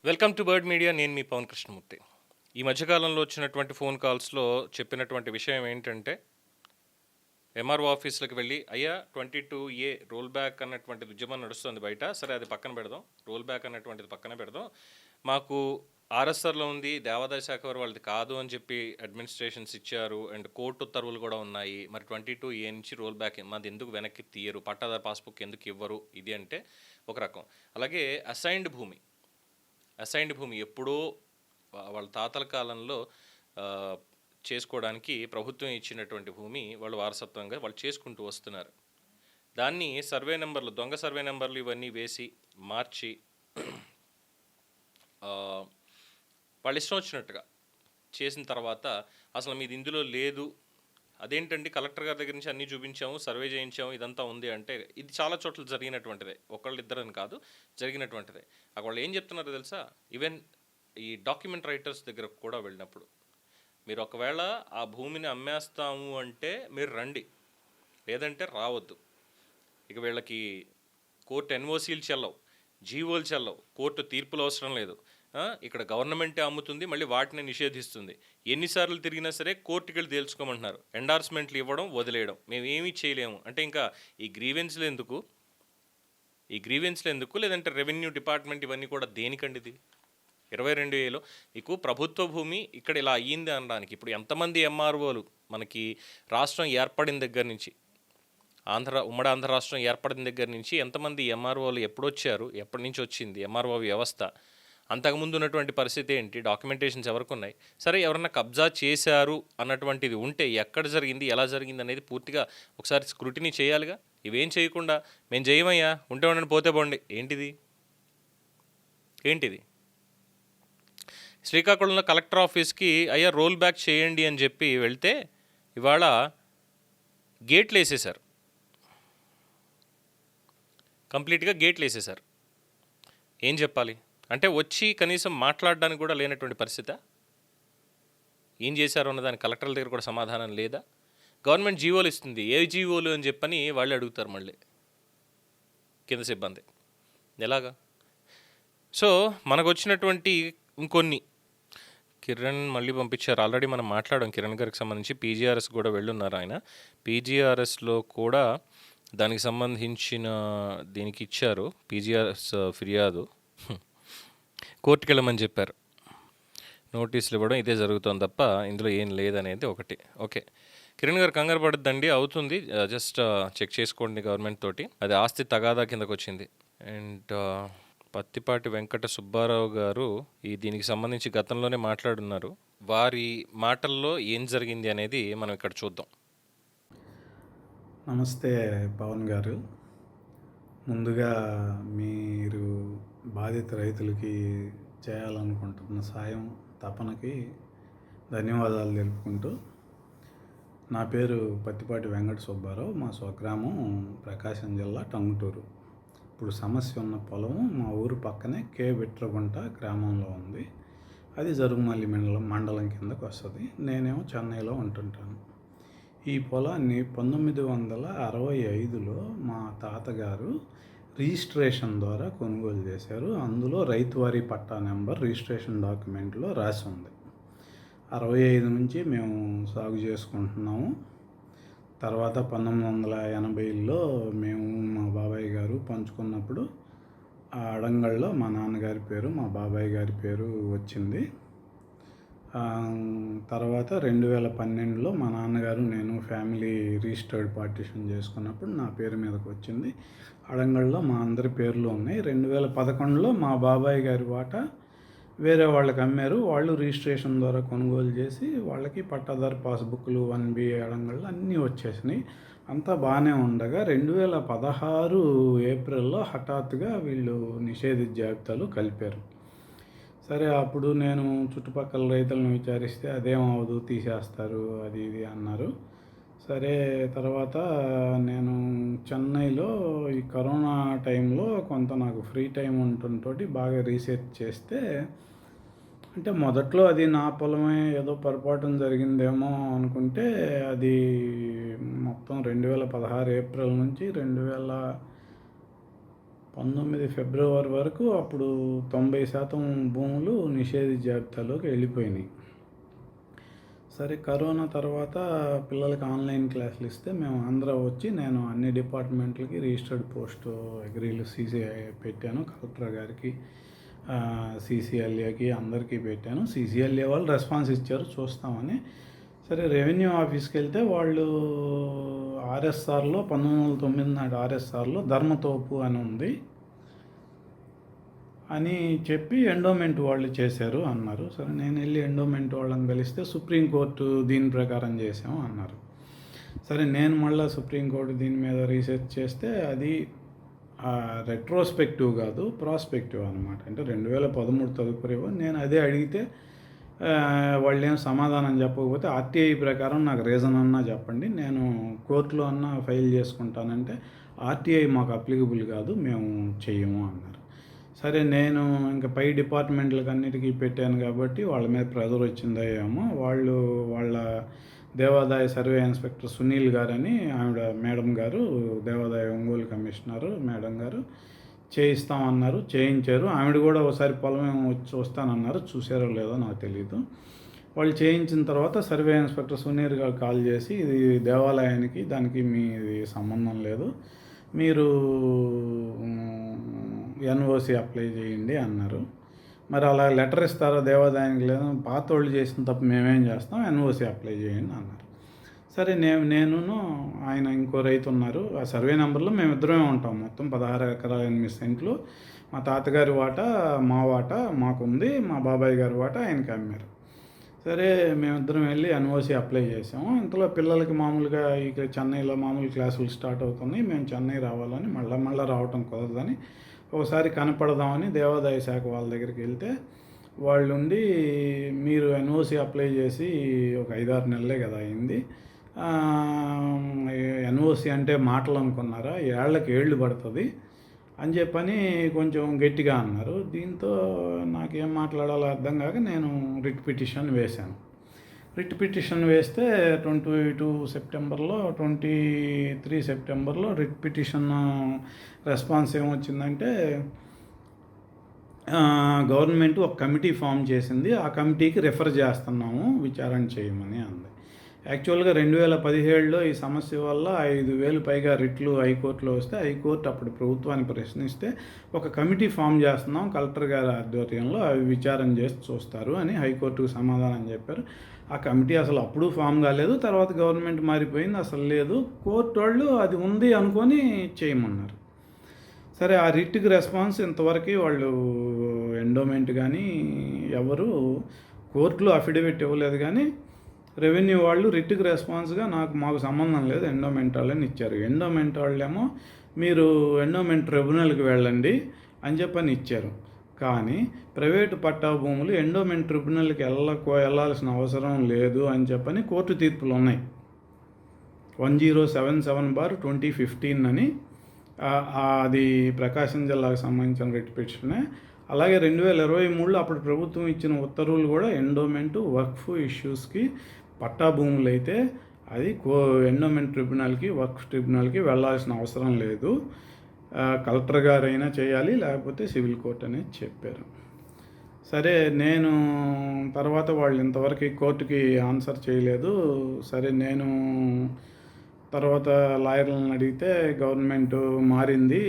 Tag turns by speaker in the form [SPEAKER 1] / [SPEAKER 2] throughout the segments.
[SPEAKER 1] Welcome to bird media. నేను మీ పవన్ కృష్ణమూర్తి. ఈ మధ్యకాలంలో వచ్చినటువంటి ఫోన్ కాల్స్లో చెప్పినటువంటి విషయం ఏంటంటే, ఎంఆర్ఓ ఆఫీసులకు వెళ్ళి అయ్యా 22A రోల్ బ్యాక్ అన్నటువంటిది ఉద్యమం నడుస్తుంది బయట, సరే అది పక్కన పెడదాం, రోల్ బ్యాక్ అన్నటువంటిది పక్కన పెడదాం, మాకు ఆర్ఎస్ఆర్లో ఉంది, దేవాదాయ శాఖ వారు వాళ్ళది కాదు అని చెప్పి అడ్మినిస్ట్రేషన్స్ ఇచ్చారు, అండ్ కోర్టు ఉత్తర్వులు కూడా ఉన్నాయి, మరి 22A నుంచి రోల్ బ్యాక్ మాది ఎందుకు వెనక్కి తీయరు, పట్టాదారు పాస్బుక్ ఎందుకు ఇవ్వరు, ఇది అంటే ఒక రకం. అలాగే అసైన్డ్ భూమి ఎప్పుడో వాళ్ళ తాతల కాలంలో చేసుకోవడానికి ప్రభుత్వం ఇచ్చినటువంటి భూమి వాళ్ళు వారసత్వంగా వాళ్ళు చేసుకుంటూ వస్తున్నారు. దాన్ని సర్వే నెంబర్లు, దొంగ సర్వే నెంబర్లు ఇవన్నీ వేసి మార్చి వాళ్ళు ఇష్టం వచ్చినట్టుగా చేసిన తర్వాత అసలు మీది ఇందులో లేదు, అదేంటండి కలెక్టర్ గారి దగ్గర నుంచి అన్నీ చూపించాము, సర్వే చేయించాము, ఇదంతా ఉంది అంటే, ఇది చాలా చోట్ల జరిగినటువంటిదే, ఒకళ్ళిద్దరని కాదు, జరిగినటువంటిదే. అక్కడ వాళ్ళు ఏం చెప్తున్నారో తెలుసా? ఈవెన్ ఈ డాక్యుమెంట్ రైటర్స్ దగ్గర కూడా వెళ్ళినప్పుడు, మీరు ఒకవేళ ఆ భూమిని అమ్మేస్తాము అంటే మీరు రండి, లేదంటే రావద్దు. ఇక వీళ్ళకి కోర్టు ఎన్ఓసీలు చెల్లవు, జీవోలు చెల్లవు, కోర్టు తీర్పులు అవసరం లేదు. ఇక్కడ గవర్నమెంటే అమ్ముతుంది, మళ్ళీ వాటిని నిషేధిస్తుంది. ఎన్నిసార్లు తిరిగినా సరే కోర్టుకి వెళ్ళి తేల్చుకోమంటున్నారు. ఎండార్స్మెంట్లు ఇవ్వడం, వదిలేయడం, మేము ఏమీ చేయలేము అంటే ఇంకా ఈ గ్రీవెన్స్లు ఎందుకు, లేదంటే రెవెన్యూ డిపార్ట్మెంట్ ఇవన్నీ కూడా దేనికండి? ఇది 22Aలో మీకు ప్రభుత్వ భూమి ఇక్కడ ఇలా అయ్యింది అనడానికి ఇప్పుడు ఎంతమంది ఎంఆర్ఓలు మనకి రాష్ట్రం ఏర్పడిన దగ్గర నుంచి, ఉమ్మడి ఆంధ్ర రాష్ట్రం ఏర్పడిన దగ్గర నుంచి ఎంతమంది ఎంఆర్ఓలు ఎప్పుడొచ్చారు, ఎప్పటి నుంచి వచ్చింది ఎంఆర్ఓ వ్యవస్థ, అంతకుముందు ఉన్నటువంటి పరిస్థితి ఏంటి, డాక్యుమెంటేషన్స్ ఎవరికి ఉన్నాయి, సరే ఎవరన్నా కబ్జా చేశారు అన్నటువంటిది ఉంటే ఎక్కడ జరిగింది, ఎలా జరిగింది అనేది పూర్తిగా ఒకసారి స్క్రూటినీ చేయాలిగా. ఇవేం చేయకుండా మేము చేయమయ్యా, ఉంటే ఉండండి, పోతే పోండి, ఏంటిది? శ్రీకాకుళంలో కలెక్టర్ ఆఫీస్కి అయ్యా రోల్ బ్యాక్ చేయండి అని చెప్పి వెళ్తే ఇవాళ గేట్లు వేసేశారు, కంప్లీట్గా గేట్లు వేసేశారు. ఏం చెప్పాలి అంటే, వచ్చి కనీసం మాట్లాడడానికి కూడా లేనటువంటి పరిస్థితి. ఏం చేశారు అన్నదానికి కలెక్టర్ల దగ్గర కూడా సమాధానం లేదా? గవర్నమెంట్ జీవోలు ఇస్తుంది, ఏ జీవోలు అని చెప్పని వాళ్ళు అడుగుతారు మళ్ళీ కింద సిబ్బంది. ఎలాగా? సో మనకు వచ్చినటువంటి ఇంకొన్ని కిరణ్ మళ్ళీ పంపించారు, ఆల్రెడీ మనం మాట్లాడాం కిరణ్ గారికి సంబంధించి. పీజీఆర్ఎస్ కూడా వెళ్ళున్నారు ఆయన. పీజీఆర్ఎస్లో కూడా దానికి సంబంధించిన దీనికి ఇచ్చారు, పీజీఆర్ఎస్ ఫిర్యాదు కోర్టుకి వెళ్ళమని చెప్పారు, నోటీసులు ఇవ్వడం, ఇదే జరుగుతుంది తప్ప ఇందులో ఏం లేదనేది ఒకటి. ఓకే, కిరణ్ గారు కంగారు పడద్దండి, అవుతుంది, జస్ట్ చెక్ చేసుకోండి గవర్నమెంట్ తోటి. అది ఆస్తి తగాదా కిందకు వచ్చింది. అండ్ పత్తిపాటి వెంకట సుబ్బారావు గారు దీనికి సంబంధించి గతంలోనే మాట్లాడున్నారు, వారి మాటల్లో ఏం జరిగింది అనేది మనం ఇక్కడ చూద్దాం.
[SPEAKER 2] నమస్తే పవన్ గారు. ముందుగా మీరు బాధిత రైతులకి చేయాలనుకుంటున్న సాయం తపనకి ధన్యవాదాలు తెలుపుకుంటూ, నా పేరు పత్తిపాటి వెంకట సుబ్బారావు, మా స్వగ్రామం ప్రకాశం జిల్లా టంగుటూరు. ఇప్పుడు సమస్య ఉన్న పొలం మా ఊరు పక్కనే కే బిట్రగుంట గ్రామంలో ఉంది. అది జరుగుమల్లి మండలం కిందకు వస్తుంది. నేనేమో చెన్నైలో ఉంటుంటాను. ఈ పొలాన్ని 1965లో మా తాతగారు రిజిస్ట్రేషన్ ద్వారా కొనుగోలు చేశారు. అందులో రైతువారీ పట్టా నెంబర్ రిజిస్ట్రేషన్ డాక్యుమెంట్లో రాసి ఉంది. 65 నుంచి మేము సాగు చేసుకుంటున్నాము. తర్వాత 1980లో మేము మా బాబాయ్ గారు పంచుకున్నప్పుడు ఆ అడంగల్లో మా నాన్నగారి పేరు, మా బాబాయ్ గారి పేరు వచ్చింది. తర్వాత 2012లో మా నాన్నగారు నేను ఫ్యామిలీ రిజిస్టర్డ్ పార్టీషన్ చేసుకున్నప్పుడు నా పేరు మీదకి వచ్చింది. అడంగల్లో మా అందరి పేర్లు ఉన్నాయి. 2011లో మా బాబాయ్ గారి వాటా వేరే వాళ్ళకి అమ్మారు. వాళ్ళు రిజిస్ట్రేషన్ ద్వారా కొనుగోలు చేసి వాళ్ళకి పట్టాదారు పాస్బుక్లు 1B అడంగళ్ళు అన్నీ వచ్చేసినాయి. అంతా బాగానే ఉండగా 2016 ఏప్రిల్లో హఠాత్తుగా వీళ్ళు నిషేధిత జాబితాలు కలిపారు. సరే, అప్పుడు నేను చుట్టుపక్కల రైతులను విచారిస్తే అదేమవదు, తీసేస్తారు, అది ఇది అన్నారు. సరే, తర్వాత నేను చెన్నైలో ఈ కరోనా టైంలో కొంత నాకు ఫ్రీ టైం ఉండటంతో బాగా రీసెర్చ్ చేస్తే, అంటే మొదట్లో అది నా పొలమే, ఏదో పొరపాటున జరిగిందేమో అనుకుంటే, అది మొత్తం 2016 ఏప్రిల్ నుంచి 19 ఫిబ్రవరి వరకు అప్పుడు 90% భూములు నిషేధిత జాబితాలోకి వెళ్ళిపోయినాయి. సరే కరోనా తర్వాత పిల్లలకి ఆన్లైన్ క్లాసులు ఇస్తే మేము ఆంధ్ర వచ్చి నేను అన్ని డిపార్ట్మెంట్లకి రిజిస్టర్డ్ పోస్ట్ అగ్రీలు పెట్టాను. కలెక్టర్ గారికి, CCLAకి అందరికీ పెట్టాను. CCLA వాళ్ళు రెస్పాన్స్ ఇచ్చారు చూస్తామని. సరే రెవెన్యూ ఆఫీస్కి వెళ్తే వాళ్ళు RSRలో 1909 నాటి RSRలో ధర్మతోపు అని ఉంది అని చెప్పి ఎండోమెంట్ వాళ్ళు చేశారు అన్నారు. సరే నేను వెళ్ళి ఎండోమెంట్ వాళ్ళని కలిస్తే సుప్రీంకోర్టు దీని ప్రకారం చేసాము అన్నారు. సరే నేను మళ్ళీ సుప్రీంకోర్టు దీని మీద రీసెర్చ్ చేస్తే అది రెట్రోస్పెక్టివ్ కాదు, ప్రాస్పెక్టివ్ అనమాట. అంటే 2013 తదుపరి నేను అదే అడిగితే వాళ్ళు ఏం సమాధానం చెప్పకపోతే RTI ప్రకారం నాకు రీజన్ అన్నా చెప్పండి, నేను కోర్టులో అన్నా ఫైల్ చేసుకుంటానంటే RTI మాకు అప్లికబుల్ కాదు, మేము చెయ్యము అన్నారు. సరే నేను ఇంకా పై డిపార్ట్మెంట్లకు అన్నిటికీ పెట్టాను కాబట్టి వాళ్ళ మీద ప్రెజర్ వచ్చిందో ఏమో. వాళ్ళ దేవాదాయ సర్వే ఇన్స్పెక్టర్ సునీల్ గారని ఆవిడ మేడం గారు, దేవాదాయ ఒంగోలు కమిషనరు మేడం గారు చేయిస్తామన్నారు, చేయించారు. ఆవిడ కూడా ఒకసారి పొలం వచ్చి చూస్తానన్నారు, చూసారో లేదో నాకు తెలియదు. వాళ్ళు చేయించిన తర్వాత సర్వే ఇన్స్పెక్టర్ సునీల్ గారు కాల్ చేసి ఇది దేవాలయానికి దానికి మీది సంబంధం లేదు, మీరు NOC అప్లై చేయండి అన్నారు. మరి అలా లెటర్ ఇస్తారో దేవాదాయానికి లేదు, పాత వాళ్ళు చేసిన తప్పు మేమేం చేస్తాం, NOC అప్లై చేయండి అన్నారు. సరే నేను ఆయన ఇంకో రైతు ఉన్నారు, ఆ సర్వే నెంబర్లో మేమిద్దరమే ఉంటాం. మొత్తం 16 ఎకరాల 8 సెంట్లు. మా తాతగారి వాటా మా వాటా మాకుంది, మా బాబాయ్ గారి వాటా ఆయనకి అమ్మారు. సరే మేమిద్దరం వెళ్ళి NOC అప్లై చేసాము. ఇంతలో పిల్లలకి మామూలుగా ఇక చెన్నైలో మామూలు క్లాసులు స్టార్ట్ అవుతున్నాయి. మేము చెన్నై రావాలని మళ్ళీ రావటం కుదరదని ఒకసారి కనపడదామని దేవాదాయ శాఖ వాళ్ళ దగ్గరికి వెళ్తే వాళ్ళుండి మీరు NOC అప్లై చేసి ఒక 5-6 నెలలే కదా అయింది, NOC అంటే మాటలు అనుకున్నారా, ఏళ్ళు పడుతుంది అని చెప్పని కొంచెం గట్టిగా అన్నారు. దీంతో నాకేం మాట్లాడాలో అర్థం కాక నేను రిట్ పిటిషన్ వేశాను. రిట్ పిటిషన్ వేస్తే 22 సెప్టెంబర్లో 23 సెప్టెంబర్లో రిట్ పిటిషన్ రెస్పాన్స్ ఏమొచ్చిందంటే గవర్నమెంట్ ఒక కమిటీ ఫామ్ చేసింది, ఆ కమిటీకి రెఫర్ చేస్తున్నాము విచారణ చేయమని అంది. యాక్చువల్గా 2017లో ఈ సమస్య వల్ల 5,000 పైగా రిట్లు హైకోర్టులో వస్తే హైకోర్టు అప్పుడు ప్రభుత్వాన్ని ప్రశ్నిస్తే ఒక కమిటీ ఫామ్ చేస్తున్నాం కలెక్టర్ గారి ఆధ్వర్యంలో, అవి విచారణ చేసి చూస్తారు అని హైకోర్టుకు సమాధానం చెప్పారు. ఆ కమిటీ అసలు అప్పుడు ఫామ్ కాలేదు, తర్వాత గవర్నమెంట్ మారిపోయింది, అసలు లేదు. కోర్టు వాళ్ళు అది ఉంది అనుకొని చేయమన్నారు. సరే ఆ రిట్కి రెస్పాన్స్ ఇంతవరకు వాళ్ళు ఎండోమెంట్ కానీ ఎవరు కోర్టులో అఫిడవిట్ ఇవ్వలేదు, కానీ రెవెన్యూ వాళ్ళు రిట్కి రెస్పాన్స్గా మాకు సంబంధం లేదు ఎండోమెంట్ వాళ్ళని ఇచ్చారు. ఎండోమెంట్ వాళ్ళేమో మీరు ఎండోమెంట్ ట్రిబ్యునల్కి వెళ్ళండి అని చెప్పని ఇచ్చారు. కానీ ప్రైవేటు పట్టా భూములు ఎండోమెంట్ ట్రిబ్యునల్కి వెళ్ళాల్సిన అవసరం లేదు అని చెప్పని కోర్టు తీర్పులు ఉన్నాయి. 1077/2015 అని అది ప్రకాశం జిల్లాకు సంబంధించిన రిట్ పిటిషనే. అలాగే 2023లో అప్పుడు ప్రభుత్వం ఇచ్చిన ఉత్తర్వులు కూడా ఎండోమెంటు వక్ఫ్ ఇష్యూస్కి పట్టా భూములు అయితే అది ఎండోమెంట్ ట్రిబ్యునల్కి వక్ఫ్ ట్రిబ్యునల్కి వెళ్ళాల్సిన అవసరం లేదు, కలెక్టర్ గారైనా చేయాలి లేకపోతే సివిల్ కోర్ట్ అనేది చెప్పారు. సరే నేను తర్వాత వాళ్ళు ఇంతవరకు కోర్టుకి ఆన్సర్ చేయలేదు. సరే నేను తర్వాత లాయర్లను అడిగితే గవర్నమెంట్ మారింది,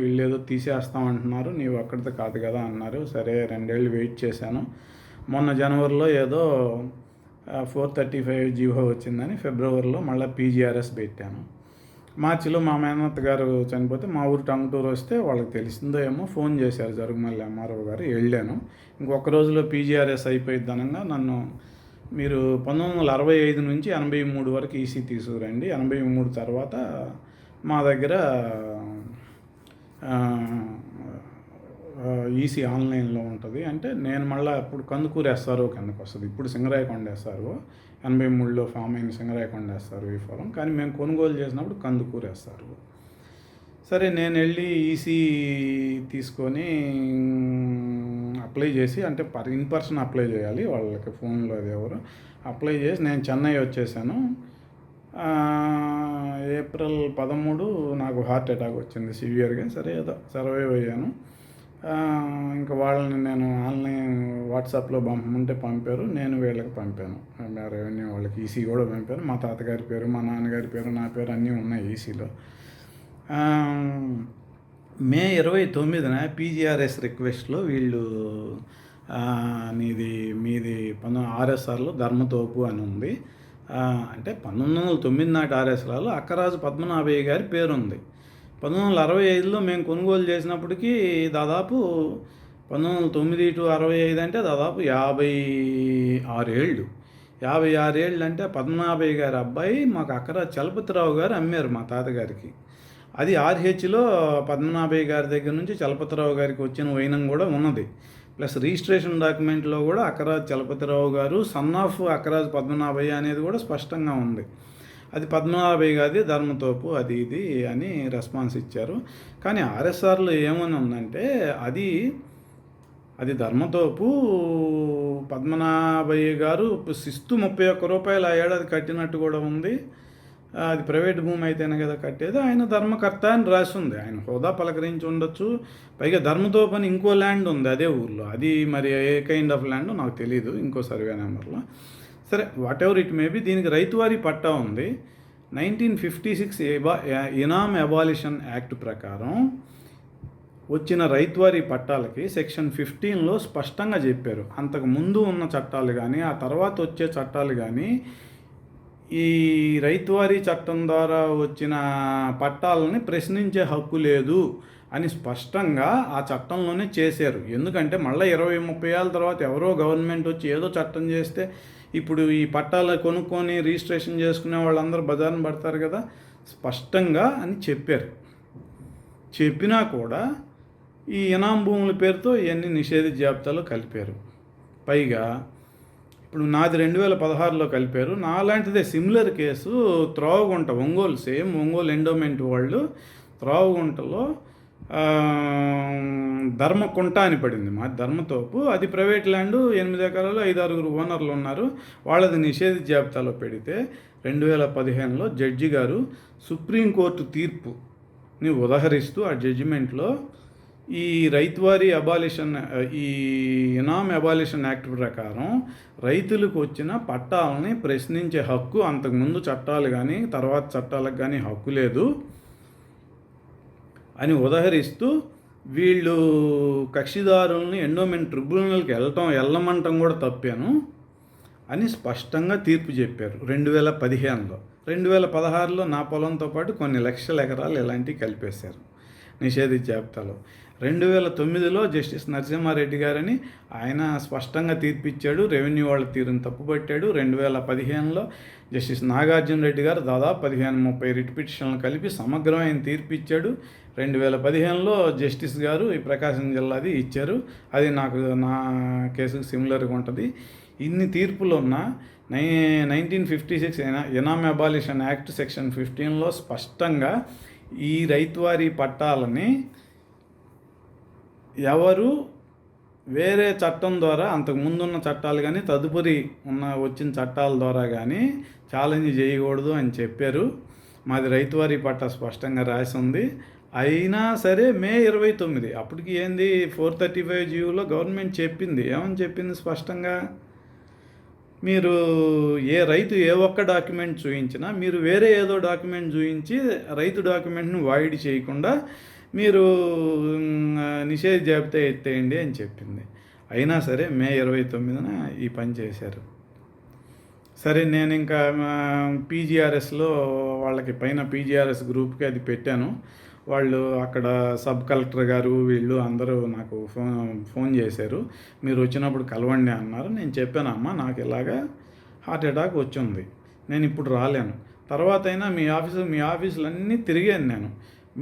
[SPEAKER 2] వీళ్ళు ఏదో తీసేస్తామంటున్నారు, నీవు అక్కడితో కాదు కదా అన్నారు. సరే 2 ఏళ్ళు వెయిట్ చేశాను. మొన్న జనవరిలో ఏదో 435 జీవో వచ్చిందని ఫిబ్రవరిలో మళ్ళీ PGRS పెట్టాను. మార్చిలో మా మేనత్త గారు చనిపోతే మా ఊరు టంగుటూరు వస్తే వాళ్ళకి తెలిసిందో ఏమో ఫోన్ చేశారు జరుగుమల్లి MRO గారు. వెళ్ళాను. ఇంకొక రోజులో PGRS అయిపోయిద్ది అనగా నన్ను మీరు 1965 నుంచి 83 వరకు ఈసీ తీసుకురండి, 83 తర్వాత మా దగ్గర ఈసీ ఆన్లైన్లో ఉంటుంది అంటే నేను మళ్ళీ అప్పుడు కందుకూరు SRO కిందకు వస్తుంది. ఇప్పుడు సింగరాయకొండ SRO, 83లో ఫామ్ అయిన సింగరాయకొండ SRO ఈ ఫారం, కానీ మేము కొనుగోలు చేసినప్పుడు కందుకూరు SRO. సరే నేను వెళ్ళి ఈసీ తీసుకొని అప్లై చేసి, అంటే ఇన్ పర్సన్ అప్లై చేయాలి వాళ్ళకి, ఫోన్లో అది ఎవరు అప్లై చేసి నేను చెన్నై వచ్చేసాను. ఏప్రిల్ 13 నాకు హార్ట్ అటాక్ వచ్చింది సివియర్గా. సరే ఏదో సర్వైవ్ అయ్యాను. ఇంకా వాళ్ళని నేను ఆన్లైన్ వాట్సాప్లో పంపమంటే పంపారు, నేను వీళ్ళకి పంపాను. రెవెన్యూ వాళ్ళకి ఈసీ కూడా పంపాను. మా తాతగారి పేరు, మా నాన్నగారి పేరు, నా పేరు అన్నీ ఉన్నాయి ఈసీలో. మే 29న పీజీఆర్ఎస్ రిక్వెస్ట్లో వీళ్ళు మీది ఆర్ఎస్ఆర్లో ధర్మతోపు అని ఉంది. అంటే 1909 నాటి ఆర్ఎస్ఆర్లో అక్కరాజు పద్మనాభయ్య గారి పేరుంది. 1965లో మేము కొనుగోలు చేసినప్పటికీ దాదాపు 1909 to 65 అంటే దాదాపు 56 ఏళ్ళు. 56 ఏళ్ళు అంటే పద్మనాభయ్య గారి అబ్బాయి మాకు అక్కరాజు చలపతిరావు గారు అమ్మారు మా తాతగారికి. అది ఆర్హెచ్లో పద్మనాభయ్య గారి దగ్గర నుంచి చలపతిరావు గారికి వచ్చిన వైనం కూడా ఉన్నది. ప్లస్ రిజిస్ట్రేషన్ డాక్యుమెంట్లో కూడా అక్కరాజు చలపతిరావు గారు సన్ ఆఫ్ అక్కరాజు పద్మనాభయ్య అనేది కూడా స్పష్టంగా ఉంది. అది పద్మనాభయ్య గారి ధర్మతోపు అది ఇది అని రెస్పాన్స్ ఇచ్చారు. కానీ ఆర్ఎస్ఆర్లో ఏమని ఉందంటే అది ధర్మతోపు పద్మనాభయ్య గారు శిస్తు 31 రూపాయలు ఆ ఏడాది కట్టినట్టు కూడా ఉంది. అది ప్రైవేట్ భూమి అయితేనే కదా కట్టేది. ఆయన ధర్మకర్త అని రాసి ఉంది. ఆయన హోదా పలకరించి ఉండొచ్చు. పైగా ధర్మతోపు అని ఇంకో ల్యాండ్ ఉంది అదే ఊర్లో. అది మరి ఏ కైండ్ ఆఫ్ ల్యాండ్ నాకు తెలియదు, ఇంకో సర్వే నెంబర్లో. సరే, వాట్ ఎవర్ ఇట్ మేబీ, దీనికి రైతువారీ పట్టా ఉంది. 1956 ఇనామ్ అబాలిషన్ యాక్ట్ ప్రకారం వచ్చిన రైతువారీ పట్టాలకి సెక్షన్ 15లో స్పష్టంగా చెప్పారు. అంతకు ముందు ఉన్న చట్టాలు కానీ ఆ తర్వాత వచ్చే చట్టాలు కానీ ఈ రైతువారీ చట్టం ద్వారా వచ్చిన పట్టాలని ప్రశ్నించే హక్కు లేదు అని స్పష్టంగా ఆ చట్టంలోనే చేశారు. ఎందుకంటే మళ్ళీ 20-30 ఏళ్ళ తర్వాత ఎవరో గవర్నమెంట్ వచ్చి ఏదో చట్టం చేస్తే ఇప్పుడు ఈ పట్టాలు కొనుక్కొని రిజిస్ట్రేషన్ చేసుకునే వాళ్ళందరూ బజార్ని పడతారు కదా. స్పష్టంగా అని చెప్పారు. చెప్పినా కూడా ఈ ఇనాం భూముల పేరుతో ఇవన్నీ నిషేధిత జాబితాలో కలిపారు. పైగా ఇప్పుడు నాది 2016లో కలిపారు. నాలాంటిదే similar case Throvagunta, Ongole, same Ongole endowment వాళ్ళు త్రోవగుంటలో ధర్మకుంట అని పడింది. మా ధర్మతోపు అది ప్రైవేట్ ల్యాండ్, 8 ఎకరాలు, 5-6 ఓనర్లు ఉన్నారు. వాళ్ళది నిషేధిత జాబితాలో పెడితే 2015లో జడ్జి గారు సుప్రీంకోర్టు తీర్పుని ఉదహరిస్తూ ఆ జడ్జిమెంట్లో ఈ రైతువారీ ఈ ఇనామ్ అబాలిషన్ యాక్ట్ ప్రకారం రైతులకు వచ్చిన పట్టాలని ప్రశ్నించే హక్కు అంతకుముందు చట్టాలు కానీ తర్వాత చట్టాలకు కానీ హక్కు లేదు అని ఉదహరిస్తూ వీళ్ళు కక్షిదారుల్ని ఎండోమెంట్ ట్రిబ్యునల్కి వెళ్ళమంటం కూడా తప్పాను అని స్పష్టంగా తీర్పు చెప్పారు 2015లో. 2016లో నా పొలంతో పాటు కొన్ని లక్షల ఎకరాలు ఇలాంటివి కలిపేశారు నిషేధిత జాబితాలో. 2009లో జస్టిస్ నరసింహారెడ్డి గారని ఆయన స్పష్టంగా తీర్పిచ్చాడు. రెవెన్యూ వాళ్ళ తీరుని తప్పుపట్టాడు. 2015లో జస్టిస్ నాగార్జున రెడ్డి గారు దాదాపు 15-30 రిట్ పిటిషన్లు కలిపి సమగ్రమైన తీర్పు ఇచ్చాడు. 2015లో జస్టిస్ గారు ఈ ప్రకాశం జిల్లాది ఇచ్చారు. అది నా కేసుకు సిమిలర్గా ఉంటుంది. ఇన్ని తీర్పులు ఉన్న 1956 ఇనామ్ అబాలిషన్ యాక్ట్ సెక్షన్ 15లో స్పష్టంగా ఈ రైతువారీ పట్టాలని ఎవరు వేరే చట్టం ద్వారా అంతకు ముందున్న చట్టాలు కానీ తదుపరి వచ్చిన చట్టాల ద్వారా కానీ ఛాలెంజ్ చేయకూడదు అని చెప్పారు. మాది రైతువారీ పట్టా స్పష్టంగా రాసి ఉంది. అయినా సరే మే 29 అప్పటికి ఏంది 435 జీవోలో గవర్నమెంట్ చెప్పింది. ఏమని చెప్పింది స్పష్టంగా, మీరు రైతు ఏ ఒక్క డాక్యుమెంట్ చూపించినా మీరు వేరే ఏదో డాక్యుమెంట్ చూపించి రైతు డాక్యుమెంట్ను వాయిడ్ చేయకుండా మీరు నిషేధ జాబితా ఎత్తేయండి అని చెప్పింది. అయినా సరే మే 29న ఈ పని చేశారు. సరే, నేను ఇంకా పీజీఆర్ఎస్లో వాళ్ళకి పైన పీజీఆర్ఎస్ గ్రూప్కి అది పెట్టాను. వాళ్ళు అక్కడ సబ్ కలెక్టర్ గారు వీళ్ళు అందరూ నాకు ఫోన్ చేశారు. మీరు వచ్చినప్పుడు కలవండి అన్నారు. నేను చెప్పాను, అమ్మ నాకు ఇలాగా హార్ట్ అటాక్ వచ్చింది, నేను ఇప్పుడు రాలేను. తర్వాత అయినా మీ ఆఫీసులన్నీ తిరిగాను నేను.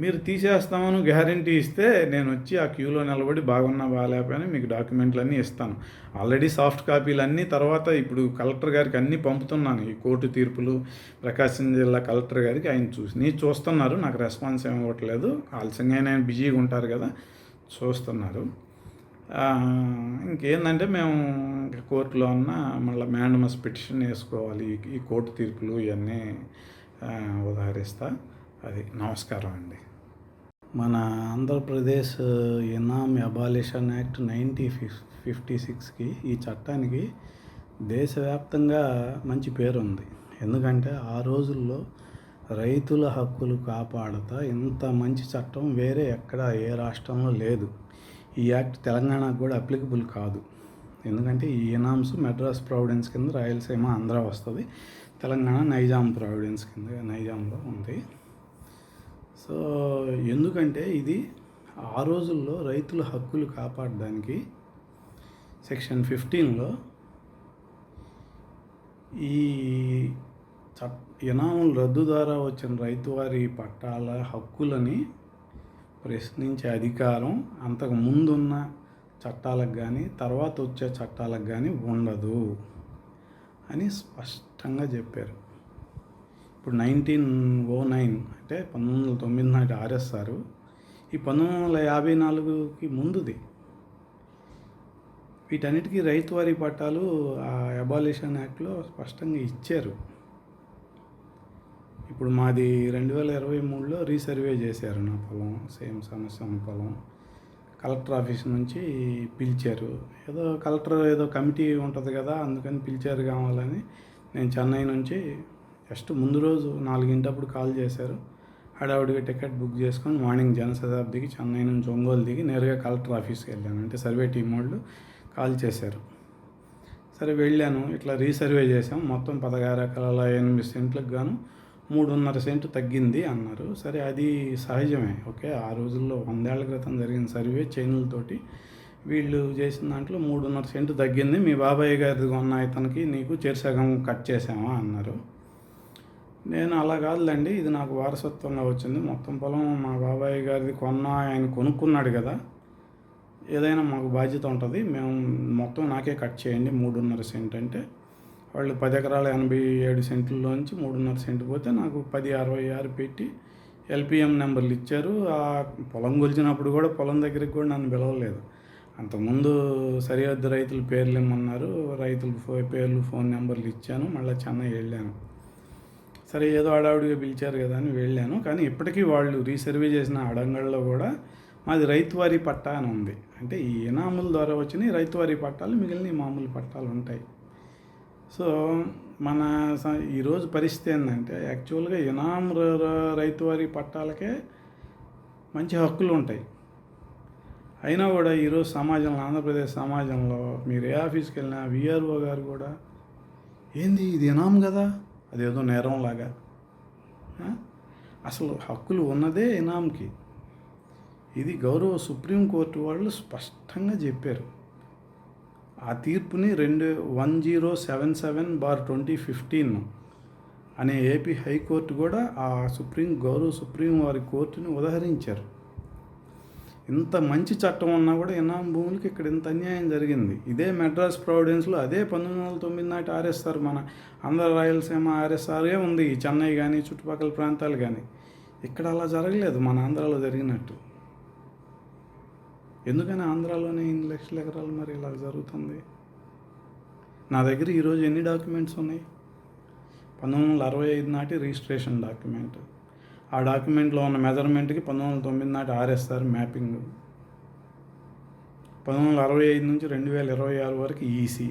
[SPEAKER 2] మీరు తీసేస్తామని గ్యారంటీ ఇస్తే నేను వచ్చి ఆ క్యూలో నిలబడి బాగున్నా బాగాలేకపోయినా మీకు డాక్యుమెంట్లన్నీ ఇస్తాను. ఆల్రెడీ సాఫ్ట్ కాపీలన్నీ తర్వాత ఇప్పుడు కలెక్టర్ గారికి అన్నీ పంపుతున్నాను. ఈ కోర్టు తీర్పులు ప్రకాశం జిల్లా కలెక్టర్ గారికి ఆయన చూస్తున్నారు. నాకు రెస్పాన్స్ ఏమి ఇవ్వట్లేదు. ఆలస్యంగా ఆయన బిజీగా ఉంటారు కదా, చూస్తున్నారు. ఇంకేందంటే మేము కోర్టులో ఉన్న మళ్ళీ మ్యాండమస్ పిటిషన్ వేసుకోవాలి. ఈ కోర్టు తీర్పులు ఇవన్నీ ఉదహరిస్తా. అది. నమస్కారం అండి. మన ఆంధ్రప్రదేశ్ ఇనామ్ అబాలిషన్ యాక్ట్ 1956కి ఈ చట్టానికి దేశవ్యాప్తంగా మంచి పేరు ఉంది. ఎందుకంటే ఆ రోజుల్లో రైతుల హక్కులు కాపాడుతా ఇంత మంచి చట్టం వేరే ఎక్కడ ఏ రాష్ట్రంలో లేదు. ఈ యాక్ట్ తెలంగాణకు కూడా అప్లికబుల్ కాదు. ఎందుకంటే ఈ ఇనామ్స్ మెడ్రాస్ ప్రావిడెన్స్ కింద రాయలసీమ ఆంధ్ర వస్తుంది. తెలంగాణ నైజాం ప్రావిడెన్స్ కింద నైజాంలో ఉంది. సో ఎందుకంటే ఇది ఆ రోజుల్లో రైతుల హక్కులు కాపాడడానికి సెక్షన్ 15లో ఈ ఇనాముల రద్దు ద్వారా వచ్చిన రైతువారి పట్టాల హక్కులని ప్రశ్నించే అధికారం అంతకు ముందున్న చట్టాలకు కానీ తర్వాత వచ్చే చట్టాలకు కానీ ఉండదు అని స్పష్టంగా చెప్పారు. ఇప్పుడు 1909 అంటే 1909 నాటి ఆర్ఎస్ఆర్ ఈ 1954కి ముందుది. వీటన్నిటికీ రైతువారీ పట్టాలు ఆ అబాలిషన్ యాక్ట్లో స్పష్టంగా ఇచ్చారు. ఇప్పుడు మాది 2023లో రీసర్వే చేశారు. నా పొలం సేమ్ సమస్య పొలం కలెక్టర్ ఆఫీస్ నుంచి పిలిచారు. కలెక్టర్ కమిటీ ఉంటుంది కదా, అందుకని పిలిచారు కావాలని నేను చెన్నై నుంచి జస్ట్ ముందు రోజు 4 కాల్ చేశారు. హడావుడిగా టికెట్ బుక్ చేసుకొని మార్నింగ్ జనశతాబ్దికి చెన్నై నుంచి ఒంగోలు దిగి నేరుగా కలెక్టర్ ఆఫీస్కి వెళ్ళాను. అంటే సర్వే టీం వాళ్ళు కాల్ చేశారు. సరే వెళ్ళాను. ఇట్లా రీసర్వే చేసాం, మొత్తం 16 ఎకరాల 8 సెంట్లకు గాను 3.5 సెంటు తగ్గింది అన్నారు. సరే అది సహజమే. ఓకే, ఆ రోజుల్లో 100 ఏళ్ల క్రితం జరిగిన సర్వే చైన్లతోటి వీళ్ళు చేసిన దాంట్లో 3.5 సెంటు తగ్గింది. మీ బాబాయ్ గారిది కొన్న ఇతనికి నీకు చెరుసగం కట్ చేసామా అన్నారు. నేను అలా కాదులేండి, ఇది నాకు వారసత్వంగా వచ్చింది, మొత్తం పొలం మా బాబాయ్ గారిది కొన్నా, ఆయన కొనుక్కున్నాడు కదా, ఏదైనా మాకు బాధ్యత ఉంటుంది, మేము మొత్తం నాకే కట్ చేయండి 3.5 సెంట్ అంటే వాళ్ళు 10 ఎకరాల 87 సెంట్లలోంచి 3.5 సెంట్ పోతే నాకు 1066 పెట్టి ఎల్పిఎం నెంబర్లు ఇచ్చారు. ఆ పొలం కొలిచినప్పుడు కూడా పొలం దగ్గరికి కూడా నన్ను పిలవలేదు. అంతకుముందు సరిహద్దు రైతుల పేర్లు ఇమ్మన్నారు, రైతుల పేర్లు ఫోన్ నెంబర్లు ఇచ్చాను. మళ్ళీ చెన్నై వెళ్ళాను. సరే ఏదో హడావుడిగా పిలిచారు కదా అని వెళ్ళాను. కానీ ఇప్పటికీ వాళ్ళు రీసర్వే చేసిన అడంగల్లో కూడా మాది రైతువారీ పట్టా అని ఉంది. అంటే ఈ ఇనాముల ద్వారా వచ్చినాయి రైతువారీ పట్టాలు, మిగిలిన మామూలు పట్టాలు ఉంటాయి. సో మన ఈరోజు పరిస్థితి ఏంటంటే యాక్చువల్గా ఇనాం రైతువారీ పట్టాలకే మంచి హక్కులు ఉంటాయి. అయినా కూడా ఈరోజు సమాజంలో, ఆంధ్రప్రదేశ్ సమాజంలో మీరు ఏ ఆఫీస్కి వెళ్ళినా విఆర్ఓ గారు కూడా ఏంది ఇది ఇనాం కదా, అదేదో నేరంలాగా. అసలు హక్కులు ఉన్నదే ఇనాంకి. ఇది గౌరవ సుప్రీంకోర్టు వాళ్ళు స్పష్టంగా చెప్పారు. ఆ తీర్పుని 1077/2015 అనే ఏపీ హైకోర్టు కూడా ఆ గౌరవ సుప్రీం వారి కోర్టుని ఉదహరించారు. ఇంత మంచి చట్టం ఉన్నా కూడా ఇనాం భూములకి ఇక్కడ ఇంత అన్యాయం జరిగింది. ఇదే మెడ్రాస్ ప్రావిడెన్స్లో అదే 1909 నాటి ఆర్ఎస్ఆర్, మన ఆంధ్ర రాయలసీమ ఆర్ఎస్ఆర్ఏ ఉంది, ఈ చెన్నై కానీ చుట్టుపక్కల ప్రాంతాలు కానీ. ఇక్కడ అలా జరగలేదు మన ఆంధ్రాలో జరిగినట్టు. ఎందుకని ఆంధ్రాలోనే 8 లక్షల ఎకరాలు మరి ఇలా జరుగుతుంది? నా దగ్గర ఈరోజు ఎన్ని డాక్యుమెంట్స్ ఉన్నాయి? 1965 నాటి రిజిస్ట్రేషన్ డాక్యుమెంట్, ఆ డాక్యుమెంట్లో ఉన్న మెజర్మెంట్కి 1909 నాటి ఆర్ఎస్ఆర్ మ్యాపింగ్, 1965 నుంచి 2026 వరకు ఈసీ,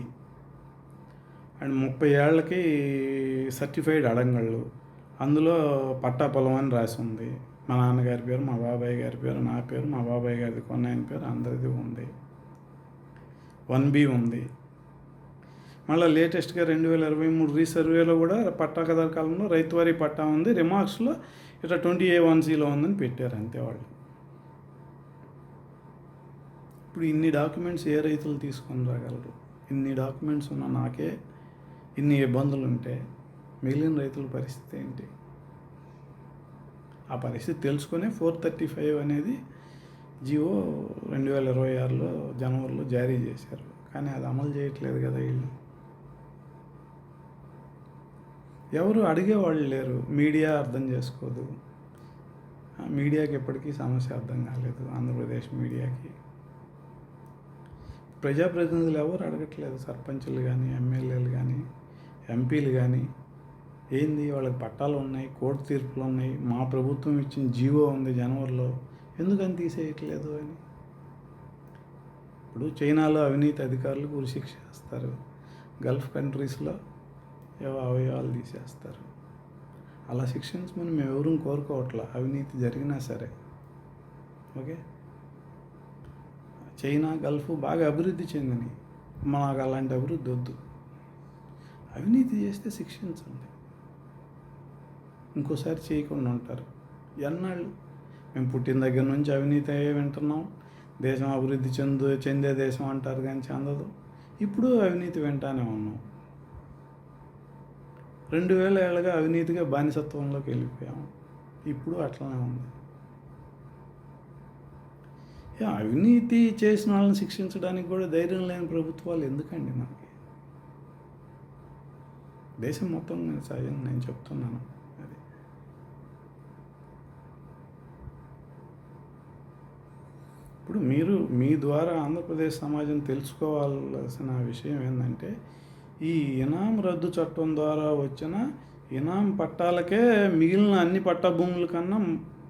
[SPEAKER 2] అండ్ 30 ఏళ్ళకి సర్టిఫైడ్ అడంగళ్ళు. అందులో పట్టా పొలం అని రాసి ఉంది. మా నాన్నగారి పేరు, మా బాబాయ్ గారి పేరు, నా పేరు, మా బాబాయ్ గారిది కొన్నాయన పేరు, అందరిది ఉంది. 1B ఉంది. మళ్ళీ లేటెస్ట్గా 2023 రీసర్వేలో కూడా పట్టాకదారు కాలంలో రైతువారీ పట్టా ఉంది. రిమార్క్స్లో ఇట్లా 20A1Cలో ఉందని పెట్టారు అంతే వాళ్ళు. ఇప్పుడు ఇన్ని డాక్యుమెంట్స్ ఏ రైతులు తీసుకొని రాగలరు? ఇన్ని డాక్యుమెంట్స్ ఉన్న నాకే ఇన్ని ఇబ్బందులు ఉంటే మిగిలిన రైతుల పరిస్థితి ఏంటి? ఆ పరిస్థితి తెలుసుకొని 435 అనేది జియో 2026లో జనవరిలో జారీ చేశారు. కానీ అది అమలు చేయట్లేదు కదా వీళ్ళు. ఎవరు అడిగేవాళ్ళు లేరు. మీడియా అర్థం చేసుకోదు. మీడియాకి ఎప్పటికీ సమస్య అర్థం కాలేదు. ఆంధ్రప్రదేశ్ మీడియాకి ప్రజాప్రతినిధులు ఎవరు అడగట్లేదు. సర్పంచులు కానీ, ఎమ్మెల్యేలు కానీ, ఎంపీలు కానీ ఏంది వాళ్ళకి పట్టాలు ఉన్నాయి, కోర్టు తీర్పులు ఉన్నాయి, మా ప్రభుత్వం ఇచ్చిన జీవో ఉంది జనవరిలో, ఎందుకని తీసేయట్లేదు అని. ఇప్పుడు చైనాలో అవినీతి అధికారులకు ఉరిశిక్ష వేస్తారు, గల్ఫ్ కంట్రీస్లో ఏవో అవయవాలు తీసేస్తారు. అలా శిక్షించమని మేము ఎవరూ కోరుకోవట్లా, అవినీతి జరిగినా సరే. ఓకే, చైనా గల్ఫ్ బాగా అభివృద్ధి చెందినాయి, మాకు అలాంటి అభివృద్ధి వద్దు. అవినీతి చేస్తే శిక్షించండి, ఇంకోసారి చేయకుండా ఉంటారు. ఎన్నాళ్ళు మేము పుట్టిన దగ్గర నుంచి అవినీతి వింటున్నాం, దేశం అభివృద్ధి చెందే దేశం అంటారు కానీ చెందదు. ఇప్పుడు అవినీతి వింటానే ఉన్నాం. 2000 ఏళ్ళగా అవినీతిగా బానిసత్వంలోకి వెళ్ళిపోయాము, ఇప్పుడు అట్లనే ఉంది. అవినీతి చేసిన వాళ్ళని శిక్షించడానికి కూడా ధైర్యం లేని ప్రభుత్వాలు ఎందుకండి మనకి? దేశం మొత్తం సహజంగా నేను చెప్తున్నాను. అది ఇప్పుడు మీరు మీ ద్వారా ఆంధ్రప్రదేశ్ సమాజం తెలుసుకోవాల్సిన విషయం ఏంటంటే, ఈ ఇనాం రద్దు చట్టం ద్వారా వచ్చిన ఇనాం పట్టాలకే మిగిలిన అన్ని పట్టా భూముల కన్నా